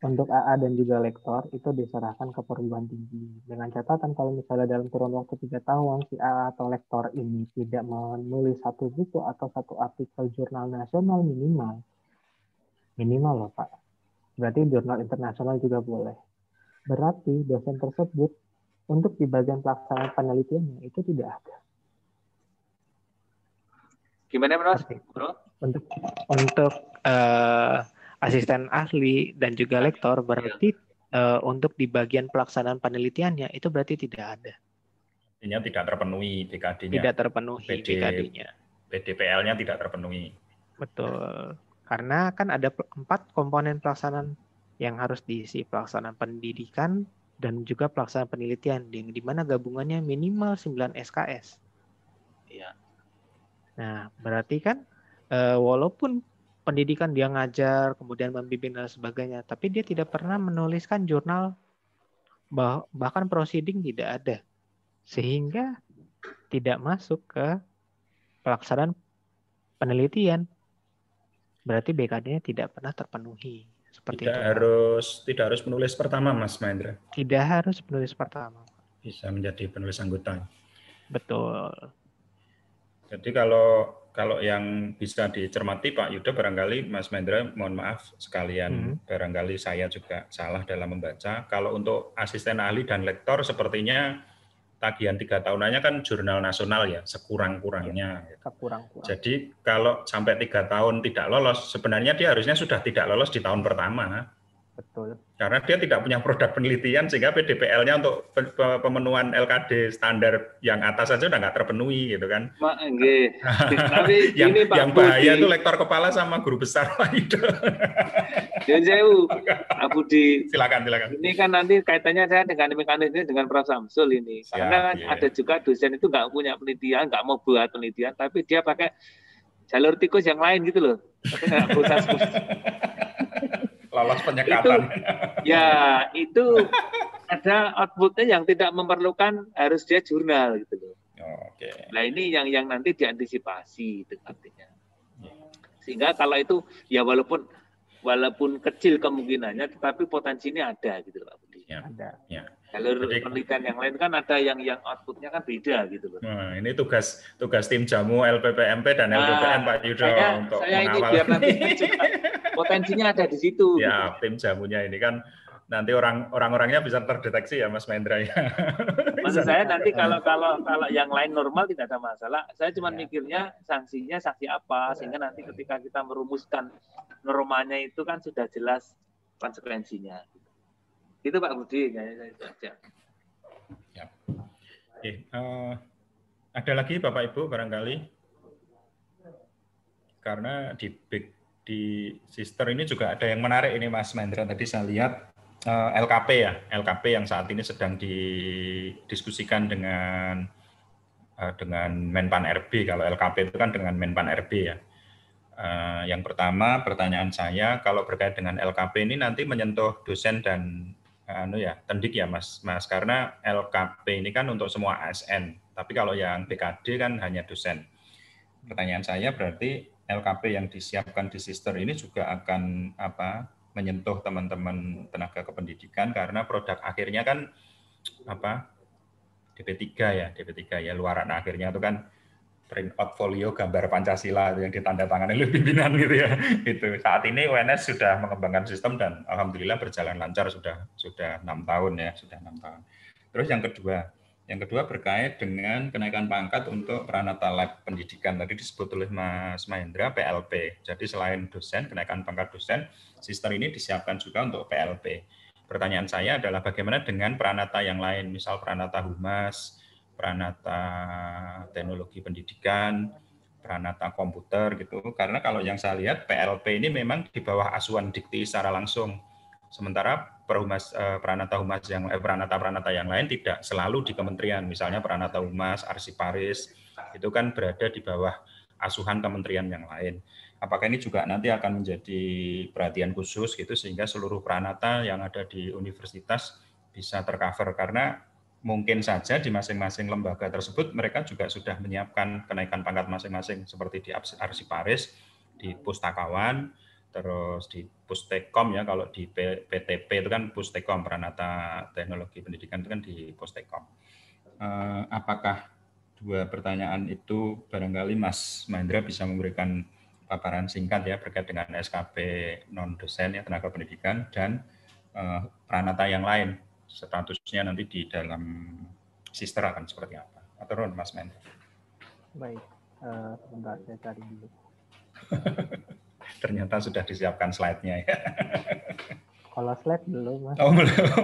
untuk AA dan juga lektor itu diserahkan ke perguruan tinggi. Dengan catatan kalau misalnya dalam kurun waktu 3 tahun si AA atau lektor ini tidak menulis 1 buku atau 1 artikel jurnal nasional minimal loh Pak. Berarti jurnal internasional juga boleh. Berarti dosen tersebut untuk di bagian pelaksanaan penelitiannya itu tidak ada. Gimana Mas? Bro? Untuk asisten ahli dan juga lektor berarti untuk di bagian pelaksanaan penelitiannya itu berarti tidak ada. ini tidak terpenuhi BKD-nya. Tidak terpenuhi BKD-nya. PDPL-nya tidak terpenuhi. Betul. Karena kan ada 4 komponen pelaksanaan yang harus diisi, pelaksanaan pendidikan dan juga pelaksanaan penelitian, di mana gabungannya minimal 9 SKS. Iya. Nah, berarti kan walaupun pendidikan dia ngajar, kemudian membimbing dan sebagainya, tapi dia tidak pernah menuliskan jurnal, bahkan proceeding tidak ada. Sehingga tidak masuk ke pelaksanaan penelitian. Berarti BKD-nya tidak pernah terpenuhi. Seperti tidak harus menulis pertama, Mas Mahendra. Tidak harus menulis pertama. Bisa menjadi penulis anggota. Betul. Jadi kalau yang bisa dicermati Pak Yuda, barangkali Mas Mahendra, mohon maaf sekalian, barangkali saya juga salah dalam membaca. Kalau untuk asisten ahli dan lektor sepertinya tagihan 3 tahunannya kan jurnal nasional ya, sekurang-kurangnya. Jadi kalau sampai 3 tahun tidak lolos, sebenarnya dia harusnya sudah tidak lolos di tahun pertama. Betul. Karena dia tidak punya produk penelitian, sehingga PDPL-nya untuk pemenuhan LKD standar yang atas saja udah nggak terpenuhi gitu kan. Tapi yang bahaya itu lektor kepala sama guru besar Pak Yuda. Pak Budi. Silakan. Ini kan nanti kaitannya saya dengan mekanisme dengan Prof. Samsul ini. Karena kan ada juga dosen itu nggak punya penelitian, nggak mau buat penelitian, tapi dia pakai jalur tikus yang lain gitu loh. Tapi nggak proses. Lolos penyekatan. Itu ada outputnya yang tidak memerlukan harus dia jurnal gitu loh. Oke. Nah ini yang nanti diantisipasi itu artinya. Sehingga kalau itu ya walaupun kecil kemungkinannya, tetapi potensinya ada gitu loh Pak Budi. Ada. Ya. Jalur penelitian yang lain kan ada yang outputnya kan beda gitu loh. Nah, ini tugas tim jamu LPPMP dan LPPM Pak Yuda untuk saya mengawal. Ini biar nanti juga potensinya ada di situ. Ya, gitu. Tim jamunya ini kan nanti orang-orangnya bisa terdeteksi ya Mas Mahendra ya. Maksud saya nanti kalau yang lain normal tidak ada masalah. Saya cuma mikirnya sanksinya sanksi apa, sehingga nanti ketika kita merumuskan normanya itu kan sudah jelas konsekuensinya. Itu Pak Budi, itu aja. Ya. Oke, ada lagi Bapak Ibu barangkali? Karena di sister ini juga ada yang menarik ini Mas Mahendra. Tadi saya lihat LKP ya, LKP yang saat ini sedang didiskusikan dengan Menpan RB. Kalau LKP itu kan dengan Menpan RB ya. Yang pertama pertanyaan saya, kalau berkait dengan LKP ini nanti menyentuh dosen dan tendik ya Mas, karena LKP ini kan untuk semua ASN, tapi kalau yang BKD kan hanya dosen. Pertanyaan saya berarti LKP yang disiapkan di sister ini juga akan menyentuh teman-teman tenaga kependidikan, karena produk akhirnya kan DP3 ya, luaran akhirnya itu kan print out folio gambar Pancasila yang ditandatangani oleh pimpinan gitu ya. Itu saat ini UNS sudah mengembangkan sistem dan alhamdulillah berjalan lancar sudah 6 tahun ya, sudah 6 tahun. Terus yang kedua berkait dengan kenaikan pangkat untuk Pranata Lab Pendidikan. Tadi disebut oleh Mas Mahendra PLP. Jadi selain dosen, kenaikan pangkat dosen, sister ini disiapkan juga untuk PLP. Pertanyaan saya adalah bagaimana dengan Pranata yang lain, misal Pranata Humas, Pranata Teknologi Pendidikan, Pranata Komputer gitu. Karena kalau yang saya lihat PLP ini memang di bawah asuhan Dikti secara langsung. Sementara Pranata yang lain tidak selalu di kementerian. Misalnya Pranata Humas, Arsiparis itu kan berada di bawah asuhan kementerian yang lain. Apakah ini juga nanti akan menjadi perhatian khusus gitu sehingga seluruh Pranata yang ada di universitas bisa tercover, karena mungkin saja di masing-masing lembaga tersebut mereka juga sudah menyiapkan kenaikan pangkat masing-masing seperti di Arsiparis, di Pustakawan, terus di Pustekom ya, kalau di PTP itu kan Pustekom, Pranata Teknologi Pendidikan itu kan di Pustekom. Apakah dua pertanyaan itu barangkali Mas Mahendra bisa memberikan paparan singkat ya terkait dengan SKP non-dosen ya, tenaga pendidikan, dan Pranata yang lain, statusnya nanti di dalam sister akan seperti apa? Atau Mas Mahendra? Baik, sebentar saya cari dulu. Ternyata sudah disiapkan slide-nya ya. Kalau slide belum, Mas. Oh, belum.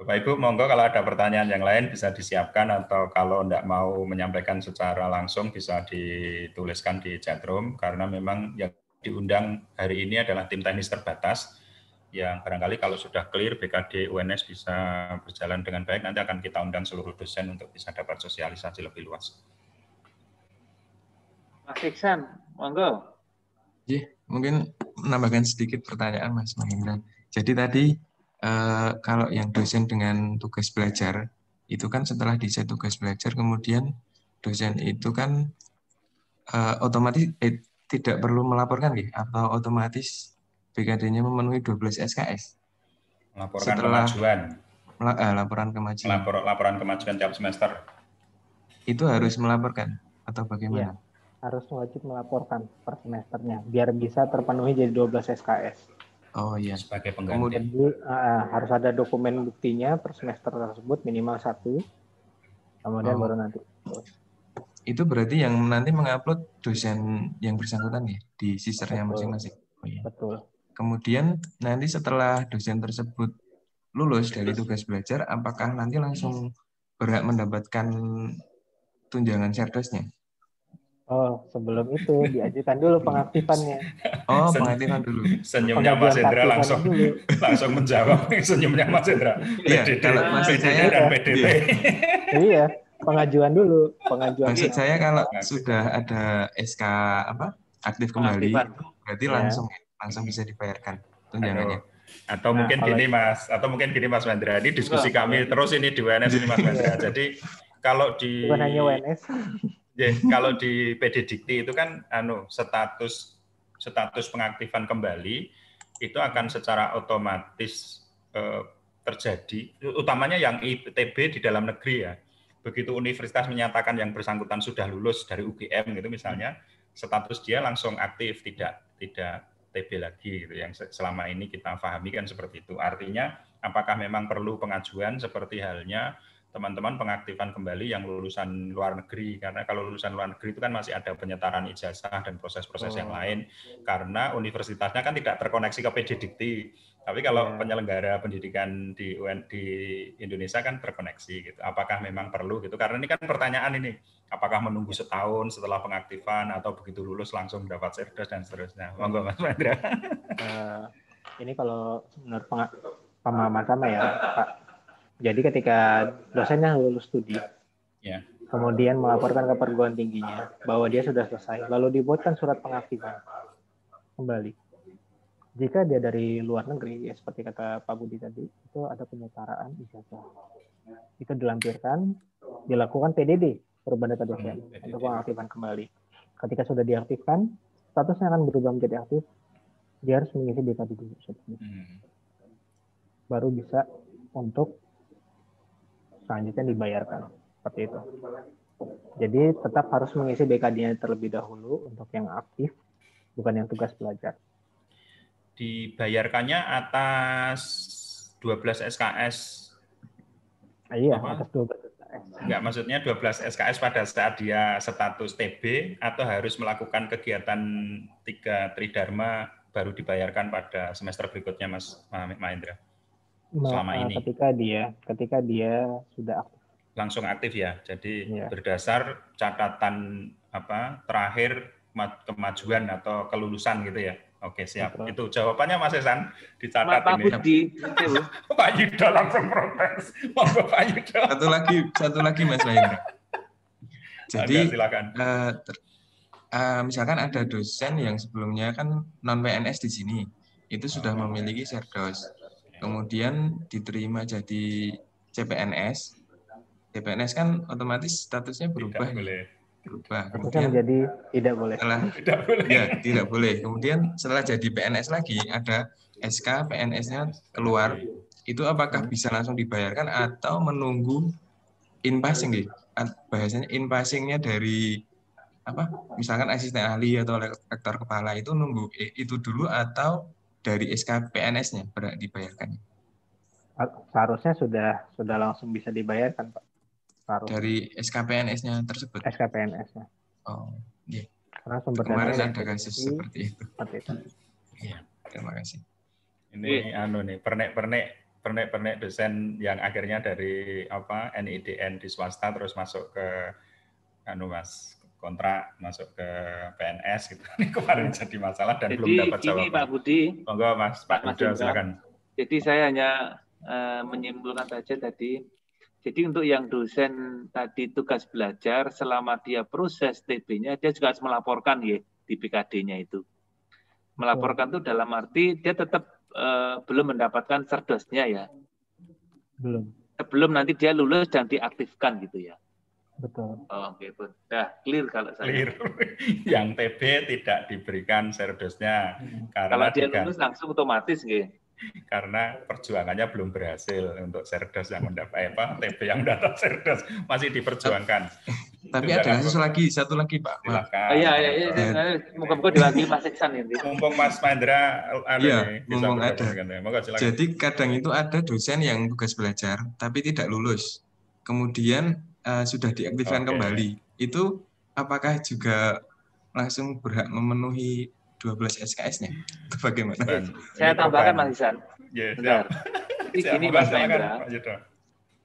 Bapak Ibu, monggo kalau ada pertanyaan yang lain bisa disiapkan atau kalau tidak mau menyampaikan secara langsung bisa dituliskan di chatroom karena memang yang diundang hari ini adalah tim teknis terbatas yang barangkali kalau sudah clear BKD UNS bisa berjalan dengan baik nanti akan kita undang seluruh dosen untuk bisa dapat sosialisasi lebih luas. Mas Iksan, monggo. Mungkin menambahkan sedikit pertanyaan Mas Mahendra. Jadi tadi kalau yang dosen dengan tugas belajar itu kan setelah diset tugas belajar kemudian dosen itu kan otomatis tidak perlu melaporkan atau otomatis BKD-nya memenuhi 12 SKS. Melaporkan kemajuan. Laporan kemajuan. Laporan kemajuan tiap semester. Itu harus melaporkan atau bagaimana? Ya, harus wajib melaporkan per semesternya biar bisa terpenuhi jadi 12 SKS. Oh iya. Sebagai pengganti. Kemudian harus ada dokumen buktinya per semester tersebut minimal 1. Kemudian baru nanti. Itu berarti yang nanti mengupload dosen yang bersangkutan ya di sisternya masing-masing. Oh, iya. Betul. Kemudian nanti setelah dosen tersebut lulus dari tugas belajar, apakah nanti langsung berhak mendapatkan tunjangan serdosnya? Oh, sebelum itu diajukan dulu pengaktifannya. Oh, pengaktifan dulu. Senyumnya Mas Hendra langsung menjawab senyumnya Mas Hendra. Iya, kalau maksud saya dan PDT. Iya, pengajuan dulu, pengajuan. Maksud saya kalau sudah ada SK aktif kembali, berarti langsung bisa dibayarkan tunjangannya. Atau mungkin gini Mas, Hendra, ini diskusi kami terus ini di UNS ini Mas Hendra. Jadi kalau di bukan hanya UNS. Ya, kalau di PD Dikti itu kan status pengaktifan kembali itu akan secara otomatis terjadi, utamanya yang ITB di dalam negeri ya. Begitu universitas menyatakan yang bersangkutan sudah lulus dari UGM gitu misalnya, status dia langsung aktif, tidak TB lagi gitu. Yang selama ini kita pahami kan seperti itu. Artinya apakah memang perlu pengajuan seperti halnya teman-teman pengaktifan kembali yang lulusan luar negeri, karena kalau lulusan luar negeri itu kan masih ada penyetaran ijazah dan proses-proses yang lain karena universitasnya kan tidak terkoneksi ke PD Dikti. Tapi kalau penyelenggara pendidikan di Indonesia kan terkoneksi gitu. Apakah memang perlu gitu? Karena ini kan pertanyaan ini, apakah menunggu setahun setelah pengaktifan atau begitu lulus langsung dapat serdos dan seterusnya. Monggo Mas Hendra. Ini kalau menurut pemahaman sama ya, Pak. Jadi ketika dosennya lulus studi, kemudian melaporkan ke perguruan tingginya bahwa dia sudah selesai, lalu dibuatkan surat pengaktifan kembali. Jika dia dari luar negeri, ya seperti kata Pak Budi tadi, itu ada penyetaraan ijazah. Itu dilampirkan, dilakukan PDD, perubahan data dosen, untuk pengaktifan kembali. Ketika sudah diaktifkan, statusnya akan berubah menjadi aktif, dia harus mengisi BKD dulu. Baru bisa untuk selanjutnya dibayarkan seperti itu. Jadi tetap harus mengisi BKD-nya terlebih dahulu untuk yang aktif, bukan yang tugas belajar. Dibayarkannya atas 12 SKS. Iya, atas 12 SKS. Enggak, maksudnya 12 SKS pada saat dia status TB atau harus melakukan kegiatan 3 Tridharma baru dibayarkan pada semester berikutnya Mas Mahendra? Selama ini ketika dia sudah aktif, langsung aktif ya. Jadi berdasar catatan terakhir kemajuan atau kelulusan gitu ya. Oke, siap. Betul. Itu jawabannya Mas Esan dicatat Pak ini. Budi. Pak Yudo langsung protes. Pak Yudo. Satu lagi Mas Mahendra. Jadi silakan. Misalkan ada dosen yang sebelumnya kan non PNS di sini, itu sudah memiliki serdos. Kemudian diterima jadi CPNS. CPNS kan otomatis statusnya berubah. Kemudian menjadi tidak boleh. Tidak boleh. Kemudian setelah jadi PNS lagi ada SK PNS-nya keluar. Itu apakah bisa langsung dibayarkan atau menunggu in-passing gitu? Bahasanya in-passing-nya dari misalkan asisten ahli atau rektor kepala itu nunggu itu dulu atau dari SK PNS-nya berhak dibayarkan? Seharusnya sudah langsung bisa dibayarkan, Pak. Seharusnya. Dari SK PNS-nya tersebut? SK PNS-nya. Oh, iya. Karena sumber kemarin ada kasus seperti itu. Seperti itu. Iya, terima kasih. Ini pernek-pernek pernik-pernik dosen yang akhirnya dari NIDN di swasta terus masuk ke kontrak, masuk ke PNS gitu. Ini kemarin jadi masalah dan belum dapat jawaban. Jadi Pak Budi, monggo Mas Pak Yuda, silakan. Jadi saya hanya menyimpulkan saja tadi. Jadi untuk yang dosen tadi tugas belajar selama dia proses TB-nya dia juga harus melaporkan ya di BKD-nya itu. Melaporkan itu dalam arti dia tetap belum mendapatkan serdosnya ya. Belum. Sebelum nanti dia lulus dan diaktifkan gitu ya. Betul. Oke, dah clear kalau saya. Clear. Yang TB tidak diberikan serdosnya karena kalau dia lulus langsung otomatis gitu. Karena perjuangannya belum berhasil untuk serdos yang mendapat TB yang mendapat serdos masih diperjuangkan. Tapi ada satu lagi Pak. Iya. Moga-moga diwakili Mas Iksan ini. Mumpung Mas Mahendra mumpung ada. Jadi kadang itu ada dosen yang tugas belajar tapi tidak lulus. Kemudian sudah diaktifkan kembali. Itu apakah juga langsung berhak memenuhi 12 SKS-nya? Itu bagaimana? Saya tambahkan Mas Iksan. Benar. Jadi gini Mas Mahendra.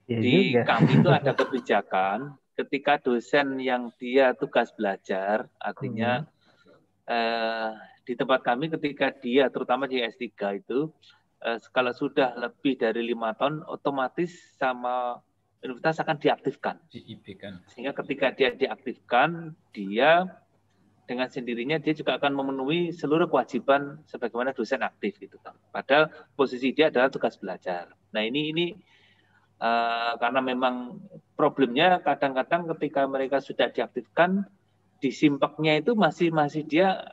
Di kami itu ada kebijakan ketika dosen yang dia tugas belajar, artinya di tempat kami ketika dia terutama di S3 itu kalau sudah lebih dari 5 tahun otomatis sama universitas akan diaktifkan. Sehingga ketika dia diaktifkan, dia dengan sendirinya dia juga akan memenuhi seluruh kewajiban sebagaimana dosen aktif gitu kan. Padahal posisi dia adalah tugas belajar. Nah ini karena memang problemnya kadang-kadang ketika mereka sudah diaktifkan di simpaknya itu masih dia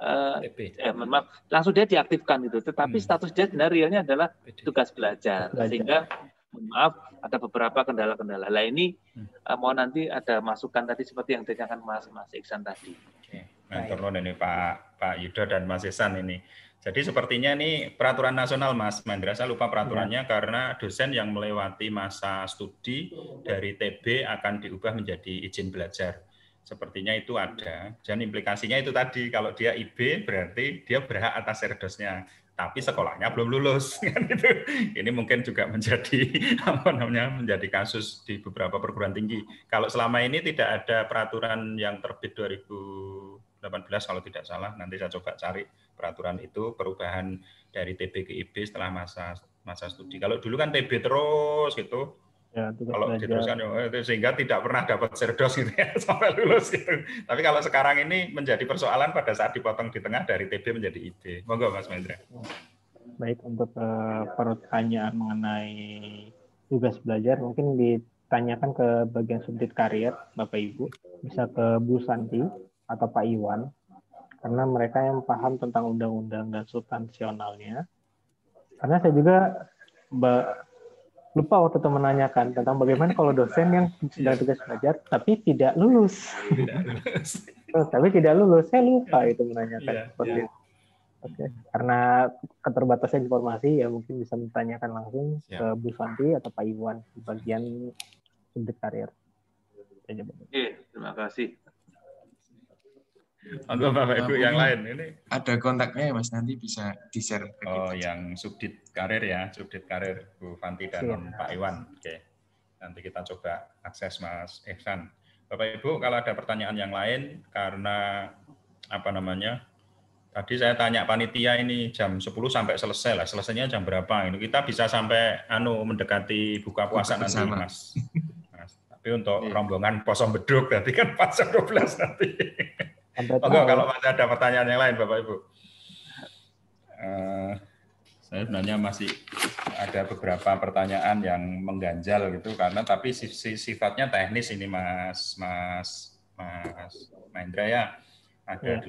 langsung dia diaktifkan itu. Tetapi status dia sebenarnya adalah tugas belajar. Sehingga maaf ada beberapa kendala-kendala. Lah ini mau nanti ada masukan tadi seperti yang ditanyakan Mas Iksan tadi. Turun ini Pak Yuda dan Mas Iksan ini. Jadi sepertinya ini peraturan nasional Mas Mahendra, saya lupa peraturannya karena dosen yang melewati masa studi dari TB akan diubah menjadi izin belajar. Sepertinya itu ada. Dan implikasinya itu tadi, kalau dia IB berarti dia berhak atas serdosnya. Tapi sekolahnya belum lulus. Ini mungkin juga menjadi menjadi kasus di beberapa perguruan tinggi. Kalau selama ini tidak ada peraturan yang terbit 2018 kalau tidak salah, nanti saya coba cari peraturan itu perubahan dari TB ke IB setelah masa studi. Kalau dulu kan TB terus gitu. Ya, kalau diteruskan sehingga tidak pernah dapat serdos gitu ya sampai lulus gitu. Tapi kalau sekarang ini menjadi persoalan pada saat dipotong di tengah dari TB menjadi IB. Monggo Mas Mahendra. Baik, untuk pertanyaan mengenai tugas belajar mungkin ditanyakan ke bagian subdit karir Bapak Ibu, bisa ke Bu Santi atau Pak Iwan. Karena mereka yang paham tentang undang-undang dan substansionalnya. Karena saya juga lupa waktu itu menanyakan tentang bagaimana kalau dosen yang sedang tugas belajar tapi tidak lulus. Saya lupa itu menanyakan seperti itu. Oke. Karena keterbatasan informasi ya mungkin bisa ditanyakan langsung ke Bu Santi atau Pak Iwan di bagian subdit karir. Terima kasih. Untuk Bapak Ibu yang lain ini ada kontaknya ya Mas, nanti bisa di-share ke kita. Yang subdit karir ya, subdit karir Bu Fanti dan Pak Iwan. Oke. Nanti kita coba akses Mas Ihsan. Bapak Ibu kalau ada pertanyaan yang lain karena tadi saya tanya panitia ini jam 10 sampai selesai lah. Selesainya jam berapa? Ini kita bisa sampai mendekati buka puasa nanti Mas. Tapi untuk rombongan Poso Beduk berarti kan pas jam 12 nanti. Kalau masih ada pertanyaan yang lain Bapak Ibu. Saya sebenarnya masih ada beberapa pertanyaan yang mengganjal gitu tapi sifatnya teknis ini Mas Mahendra ya. Ada 8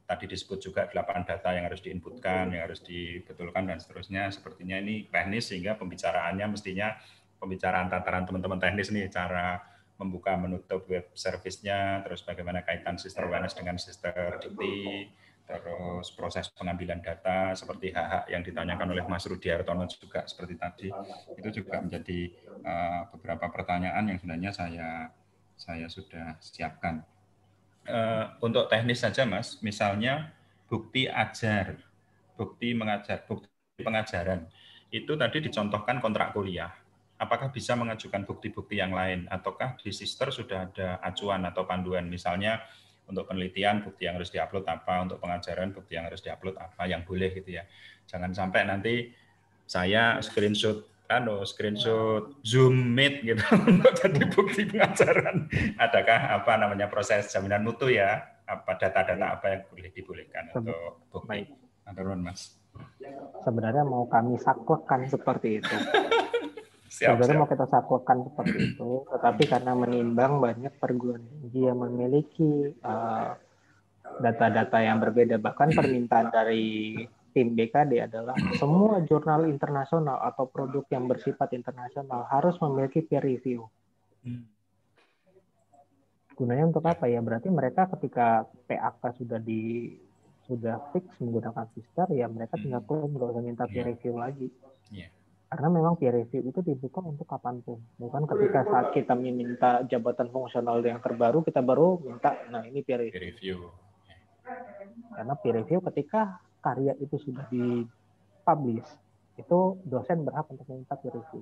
tadi disebut juga 8 data yang harus diinputkan, yang harus dibetulkan dan seterusnya. Sepertinya ini teknis sehingga pembicaraannya mestinya pembicaraan tataran teman-teman teknis nih, cara membuka menutup web service-nya, terus bagaimana kaitan sister awareness dengan sister dikti, terus proses pengambilan data seperti hak-hak yang ditanyakan oleh Mas Rudi Hartono juga seperti tadi. Itu juga menjadi beberapa pertanyaan yang sebenarnya saya sudah siapkan. Untuk teknis saja Mas, misalnya bukti ajar, bukti mengajar, bukti pengajaran. itu tadi dicontohkan kontrak kuliah. Apakah bisa mengajukan bukti-bukti yang lain, ataukah di Sister sudah ada acuan atau panduan, misalnya untuk penelitian bukti yang harus diupload apa, untuk pengajaran bukti yang harus diupload apa, yang boleh gitu ya. Jangan sampai nanti saya screenshot Zoom Meet gitu untuk jadi bukti pengajaran. Adakah apa namanya proses jaminan mutu ya? Apa data-data apa yang boleh dibolehkan untuk bukti? Turun, Mas. Sebenarnya mau kami saklekkan seperti itu. Sebenarnya mau kita saklekkan seperti itu, tetapi karena menimbang banyak perguruan tinggi yang memiliki data-data yang berbeda, bahkan permintaan dari tim BKD adalah semua jurnal internasional atau produk yang bersifat internasional harus memiliki peer review. Gunanya untuk apa ya? Berarti mereka ketika PAK sudah fix menggunakan Sister, ya mereka tinggal klaim, nggak usah minta peer review lagi. Karena memang peer review itu dibuka untuk kapanpun. Bukan ketika saat kita meminta jabatan fungsional yang terbaru, kita baru minta, nah ini peer review. Karena peer review ketika karya itu sudah dipublish, itu dosen berhak untuk meminta peer review.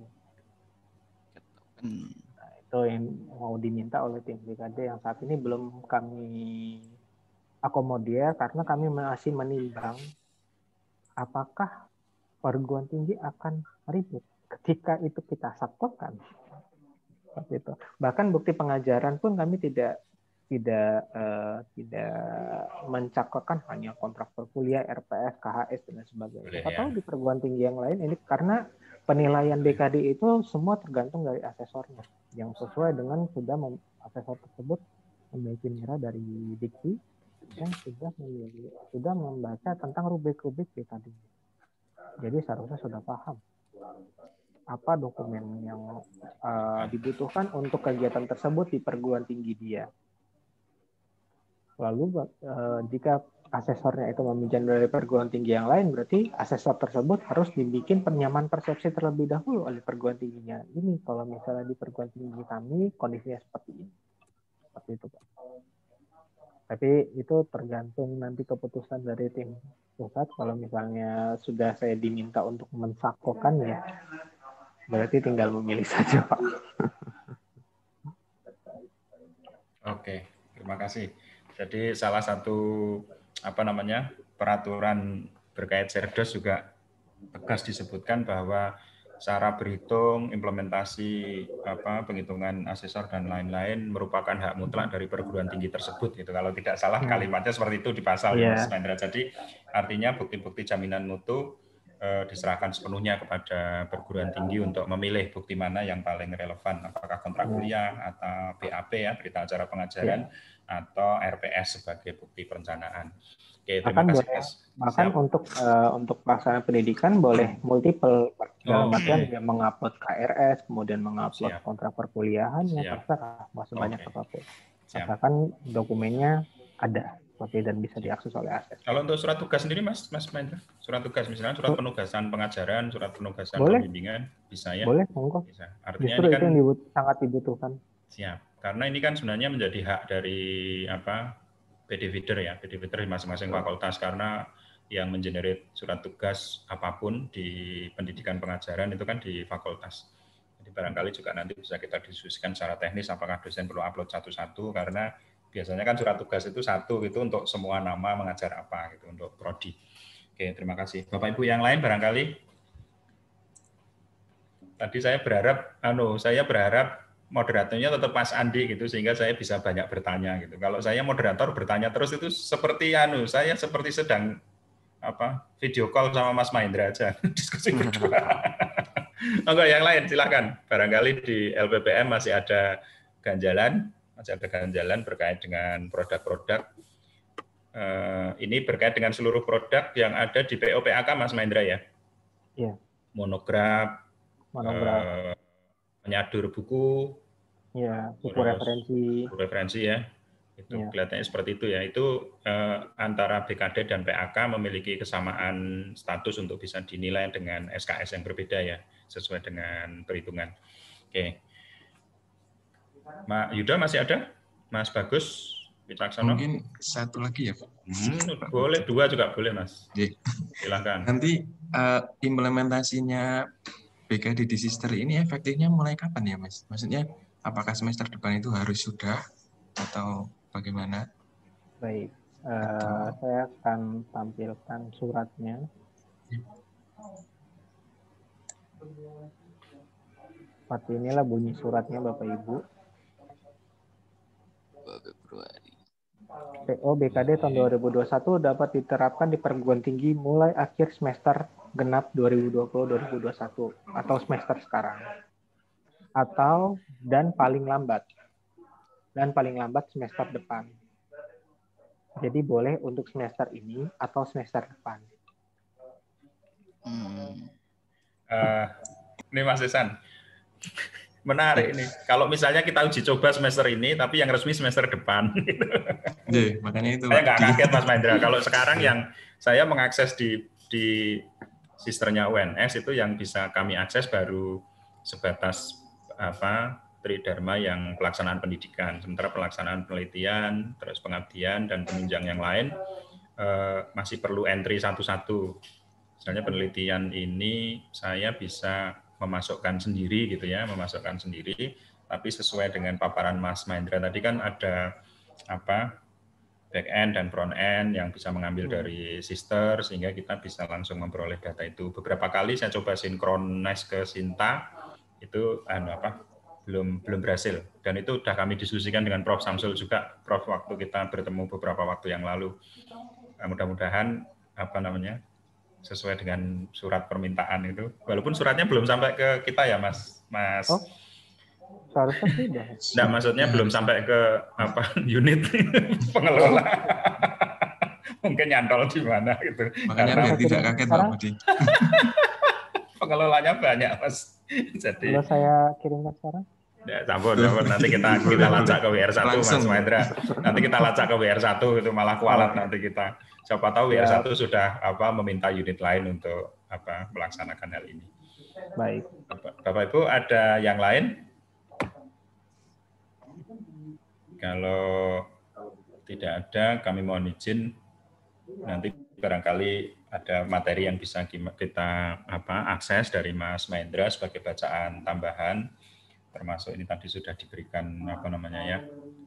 Nah, itu yang mau diminta oleh tim BKD yang saat ini belum kami akomodir, karena kami masih menimbang apakah perguruan tinggi akan ribut ketika itu kita saklekkan. Seperti itu. Bahkan bukti pengajaran pun kami tidak mencakupan hanya kontrak perkuliah, RPS, KHS dan sebagainya. Kita tahu di perguruan tinggi yang lain ini karena penilaian BKD itu semua tergantung dari asesornya yang sesuai dengan asesor tersebut memiliki nilai dari dikti dan sudah membaca tentang rubrik-rubrik BKD. Jadi seharusnya sudah paham apa dokumen yang dibutuhkan untuk kegiatan tersebut di perguruan tinggi dia. Lalu jika asesornya itu meminjam dari perguruan tinggi yang lain, berarti asesor tersebut harus dibikin penyamaan persepsi terlebih dahulu oleh perguruan tingginya. Ini kalau misalnya di perguruan tinggi kami kondisinya seperti ini. Seperti itu, Pak. Tapi itu tergantung nanti keputusan dari tim pusat. Kalau misalnya sudah saya diminta untuk mensakokan ya, berarti tinggal memilih saja, Pak. Oke, terima kasih. Jadi salah satu peraturan berkait Serdos juga tegas disebutkan bahwa cara berhitung, implementasi penghitungan asesor dan lain-lain merupakan hak mutlak dari perguruan tinggi tersebut. Gitu. Kalau tidak salah kalimatnya seperti itu di pasal Mas Mahendra. Jadi artinya bukti-bukti jaminan mutu diserahkan sepenuhnya kepada perguruan tinggi untuk memilih bukti mana yang paling relevan, apakah kontrak kuliah atau BAP ya, berita acara pengajaran, atau RPS sebagai bukti perencanaan. Oke, terima kasih Mas. Bahkan untuk pelaksanaan pendidikan boleh multiple, dalam artian dia mengupload KRS, kemudian mengupload kontrak perkuliahannya, terserah mau sebanyak apapun. Asalkan dokumennya ada. Dan bisa diakses oleh asesor. Kalau untuk surat tugas sendiri, Mas Mahendra, surat tugas misalnya surat penugasan pengajaran, surat penugasan pembimbingan, bisa ya? Boleh, monggo. Bisa. Artinya justru ini kan itu yang sangat dibutuhkan. Siap. Karena ini kan sebenarnya menjadi hak dari PD Feeder ya, PD Feeder di masing-masing fakultas, karena yang mengenerate surat tugas apapun di pendidikan pengajaran itu kan di fakultas. Jadi barangkali juga nanti bisa kita diskusikan secara teknis apakah dosen perlu upload satu-satu, karena biasanya kan surat tugas itu satu gitu untuk semua nama mengajar apa gitu untuk prodi. Oke, terima kasih. Bapak Ibu yang lain barangkali. Tadi saya berharap moderatornya tetap Mas Andi gitu sehingga saya bisa banyak bertanya gitu. Kalau saya moderator bertanya terus itu seperti saya seperti sedang video call sama Mas Mahendra aja diskusi berdua. Enggak, yang lain silakan. Barangkali di LPPM masih ada ganjalan berkait dengan produk-produk. Ini berkait dengan seluruh produk yang ada di PO-PAK, Mas Mahendra ya? Iya. Monograf, penyadur buku, buku referensi ya. Itu kelihatannya seperti itu ya. Itu antara BKD dan PAK memiliki kesamaan status untuk bisa dinilai dengan SKS yang berbeda ya, sesuai dengan perhitungan. Oke. Mak Yuda masih ada? Mas Bagus? Wicaksono. Mungkin satu lagi ya, Pak. Boleh, 2 juga boleh, Mas. Silakan. Nanti implementasinya BKD di Sister ini efektifnya mulai kapan ya, Mas? Maksudnya apakah semester depan itu harus sudah atau bagaimana? Baik, saya akan tampilkan suratnya. Seperti inilah bunyi suratnya Bapak Ibu. PO BKD tahun 2021 dapat diterapkan di perguruan tinggi mulai akhir semester genap 2020-2021 atau semester sekarang. Dan paling lambat semester depan. Jadi boleh untuk semester ini atau semester depan. Ini Mas Ihsan, menarik ini. Kalau misalnya kita uji coba semester ini, tapi yang resmi semester depan. Makanya itu. Saya nggak kaget Mas Mahendra. Kalau sekarang yang saya mengakses di sisternya UNS itu yang bisa kami akses baru sebatas Tridharma yang pelaksanaan pendidikan. Sementara pelaksanaan penelitian, terus pengabdian dan penunjang yang lain masih perlu entry satu-satu. Misalnya penelitian ini saya bisa memasukkan sendiri gitu ya, tapi sesuai dengan paparan Mas Mahendra tadi kan ada back end dan front end yang bisa mengambil dari sister sehingga kita bisa langsung memperoleh data itu. Beberapa kali saya coba sinkronize ke Sinta itu belum berhasil, dan itu sudah kami diskusikan dengan Prof Samsul juga, Prof, waktu kita bertemu beberapa waktu yang lalu. Mudah-mudahan sesuai dengan surat permintaan itu, walaupun suratnya belum sampai ke kita ya Mas. Oh, seharusnya sudah. Nah, maksudnya belum sampai ke unit pengelola. Mungkin nyantol di mana gitu. Makanya biar tidak kaget Pak Budi. Pengelolanya banyak Mas. Jadi kalau saya kirimkan sekarang? Ya, sampun. Nanti kita lacak ke WR1 Mas Mahendra. Nanti kita lacak ke WR1 itu malah kualat nanti kita. Siapa tahu WR1 sudah meminta unit lain untuk melaksanakan hal ini. Baik. Bapak Ibu ada yang lain? Kalau tidak ada, kami mohon izin nanti barangkali ada materi yang bisa kita akses dari Mas Mahendra sebagai bacaan tambahan, termasuk ini tadi sudah diberikan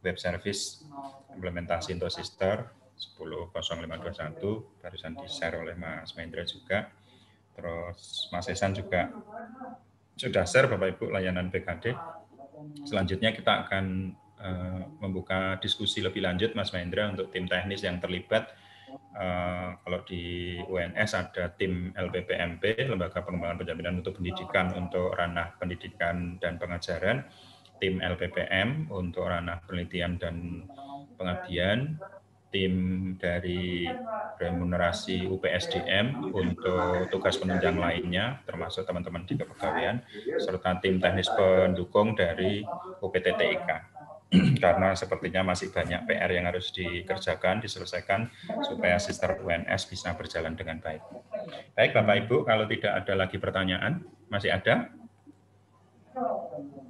web service implementasi untuk sister 10.0521 barusan di-share oleh Mas Mahendra juga. Terus Mas Ihsan juga sudah share Bapak Ibu layanan BKD. Selanjutnya kita akan membuka diskusi lebih lanjut Mas Mahendra untuk tim teknis yang terlibat. Kalau di UNS ada tim LPPMP, Lembaga Pengembangan Penjaminan Mutu Pendidikan untuk ranah pendidikan dan pengajaran, tim LPPM untuk ranah penelitian dan pengabdian, tim dari remunerasi UPSDM untuk tugas penunjang lainnya, termasuk teman-teman di kepegawaian, serta tim teknis pendukung dari UPTTIK. Karena sepertinya masih banyak PR yang harus dikerjakan, diselesaikan, supaya sister UNS bisa berjalan dengan baik. Baik Bapak Ibu, kalau tidak ada lagi pertanyaan, masih ada?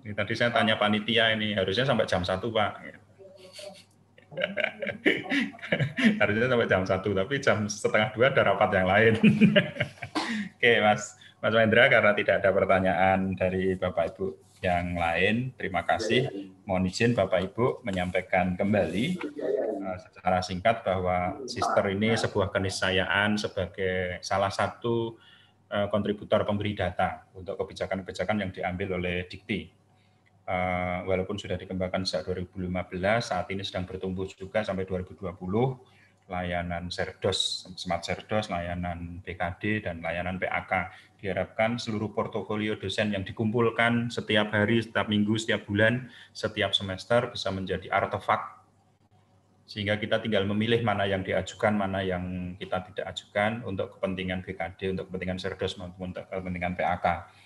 Ini tadi saya tanya panitia ini, harusnya sampai jam 1 Pak. Harusnya sampai jam 1, tapi jam 1:30 ada rapat yang lain. Oke Mas Mahendra, karena tidak ada pertanyaan dari Bapak Ibu yang lain, terima kasih. Mohon izin Bapak Ibu menyampaikan kembali secara singkat bahwa sister ini sebuah keniscayaan sebagai salah satu kontributor pemberi data untuk kebijakan-kebijakan yang diambil oleh Dikti. Walaupun sudah dikembangkan sejak 2015, saat ini sedang bertumbuh juga sampai 2020, layanan Serdos, Smart Serdos, layanan BKD, dan layanan PAK. Diharapkan seluruh portofolio dosen yang dikumpulkan setiap hari, setiap minggu, setiap bulan, setiap semester bisa menjadi artefak, sehingga kita tinggal memilih mana yang diajukan, mana yang kita tidak ajukan untuk kepentingan BKD, untuk kepentingan Serdos, maupun untuk kepentingan PAK.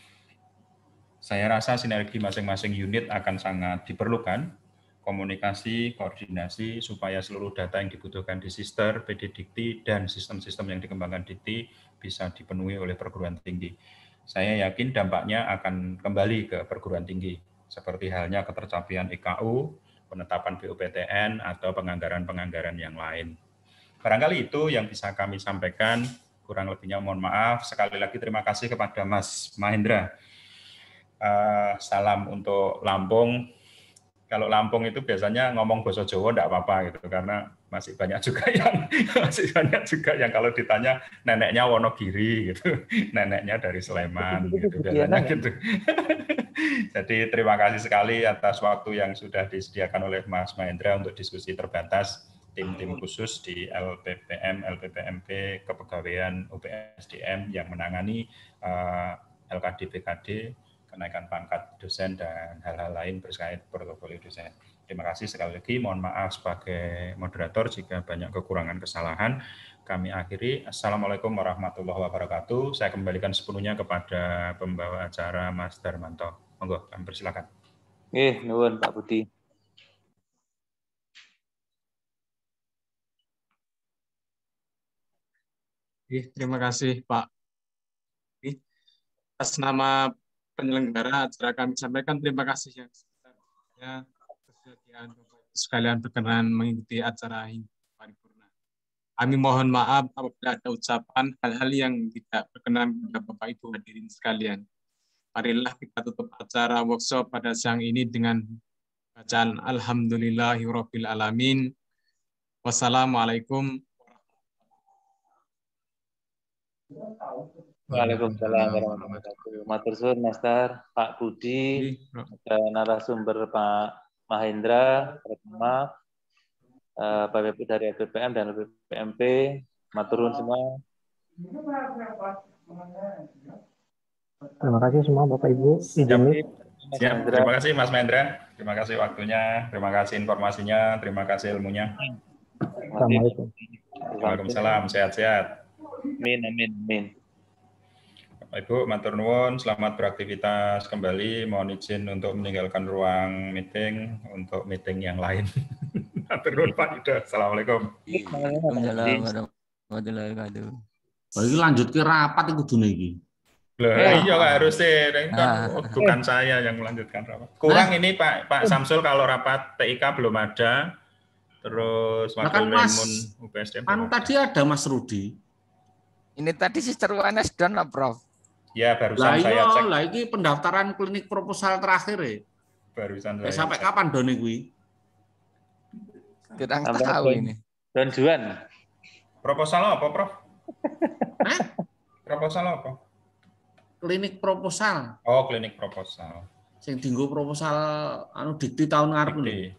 Saya rasa sinergi masing-masing unit akan sangat diperlukan, komunikasi, koordinasi, supaya seluruh data yang dibutuhkan di sister, PD Dikti, dan sistem-sistem yang dikembangkan Dikti bisa dipenuhi oleh perguruan tinggi. Saya yakin dampaknya akan kembali ke perguruan tinggi, seperti halnya ketercapaian IKU, penetapan BUPTN atau penganggaran-penganggaran yang lain. Barangkali itu yang bisa kami sampaikan, kurang lebihnya mohon maaf. Sekali lagi terima kasih kepada Mas Mahendra. Salam untuk Lampung. Kalau Lampung itu biasanya ngomong bahasa Jawa enggak apa-apa gitu, karena masih banyak juga yang kalau ditanya neneknya Wonogiri gitu, neneknya dari Sleman gitu biasanya gitu. Jadi terima kasih sekali atas waktu yang sudah disediakan oleh Mas Mahendra untuk diskusi terbatas tim-tim khusus di LPPM, LPPMP, Kepegawaian UPSDM yang menangani LKD BKD, kenaikan pangkat dosen dan hal-hal lain berkait portofolio dosen. Terima kasih sekali lagi, mohon maaf sebagai moderator jika banyak kekurangan kesalahan. Kami akhiri. Assalamualaikum warahmatullahi wabarakatuh. Saya kembalikan sepenuhnya kepada pembawa acara Mas Darmanto. Monggo, kami persilakan. Nuwun Pak Budi. Terima kasih Pak. Atas nama penyelenggara acara kami sampaikan terima kasih yang sebesar-besarnya kesediaan Bapak Ibu sekalian berkenan mengikuti acara ini paripurna. Kami mohon maaf apabila ada ucapan hal-hal yang tidak berkenan kepada Bapak Ibu hadirin sekalian. Marilah kita tutup acara workshop pada siang ini dengan bacaan Alhamdulillahirabbil alamin. Wassalamualaikum. Waalaikumsalam warahmatullahi wabarakatuh. Matur suwun Master, Pak Budi, narasumber Pak Mahendra, pertama Bapak Ibu dari LPPM dan LPPMP, matur nuwun semua. Terima kasih semua Bapak Ibu. Siap. Terima kasih Mas Mahendra. Terima kasih waktunya, terima kasih informasinya, terima kasih ilmunya. Assalamualaikum. Waalaikumsalam. Sehat-sehat. Amin. Bapak Ibu, matur nuwun, selamat beraktivitas kembali. Mohon izin untuk meninggalkan ruang meeting untuk meeting yang lain. Matur nuwun Pak Yuda. Assalamualaikum. Waalaikumsalam warahmatullahi wabarakatuh. Iki lanjut ke rapat iku kudune iki. Iya nggak harus sih, kan bukan saya yang melanjutkan rapat. Kurang ini Pak Samsul kalau rapat TIK belum ada, terus Wakil Remun UPSDM. Tadi ada Mas Rudi. Ini tadi Sister UNS don lah Prof. Ya barusan saya cek. Lah iki pendaftaran klinik proposal terakhir ya. Barusan saya. Sampai kapan don kuwi? Kurang tahu ini. Don Juan. Proposal apa, Prof? Proposal apa? Klinik proposal. Oh, klinik proposal. Sing dienggo proposal anu dikti tahun ngarep lho.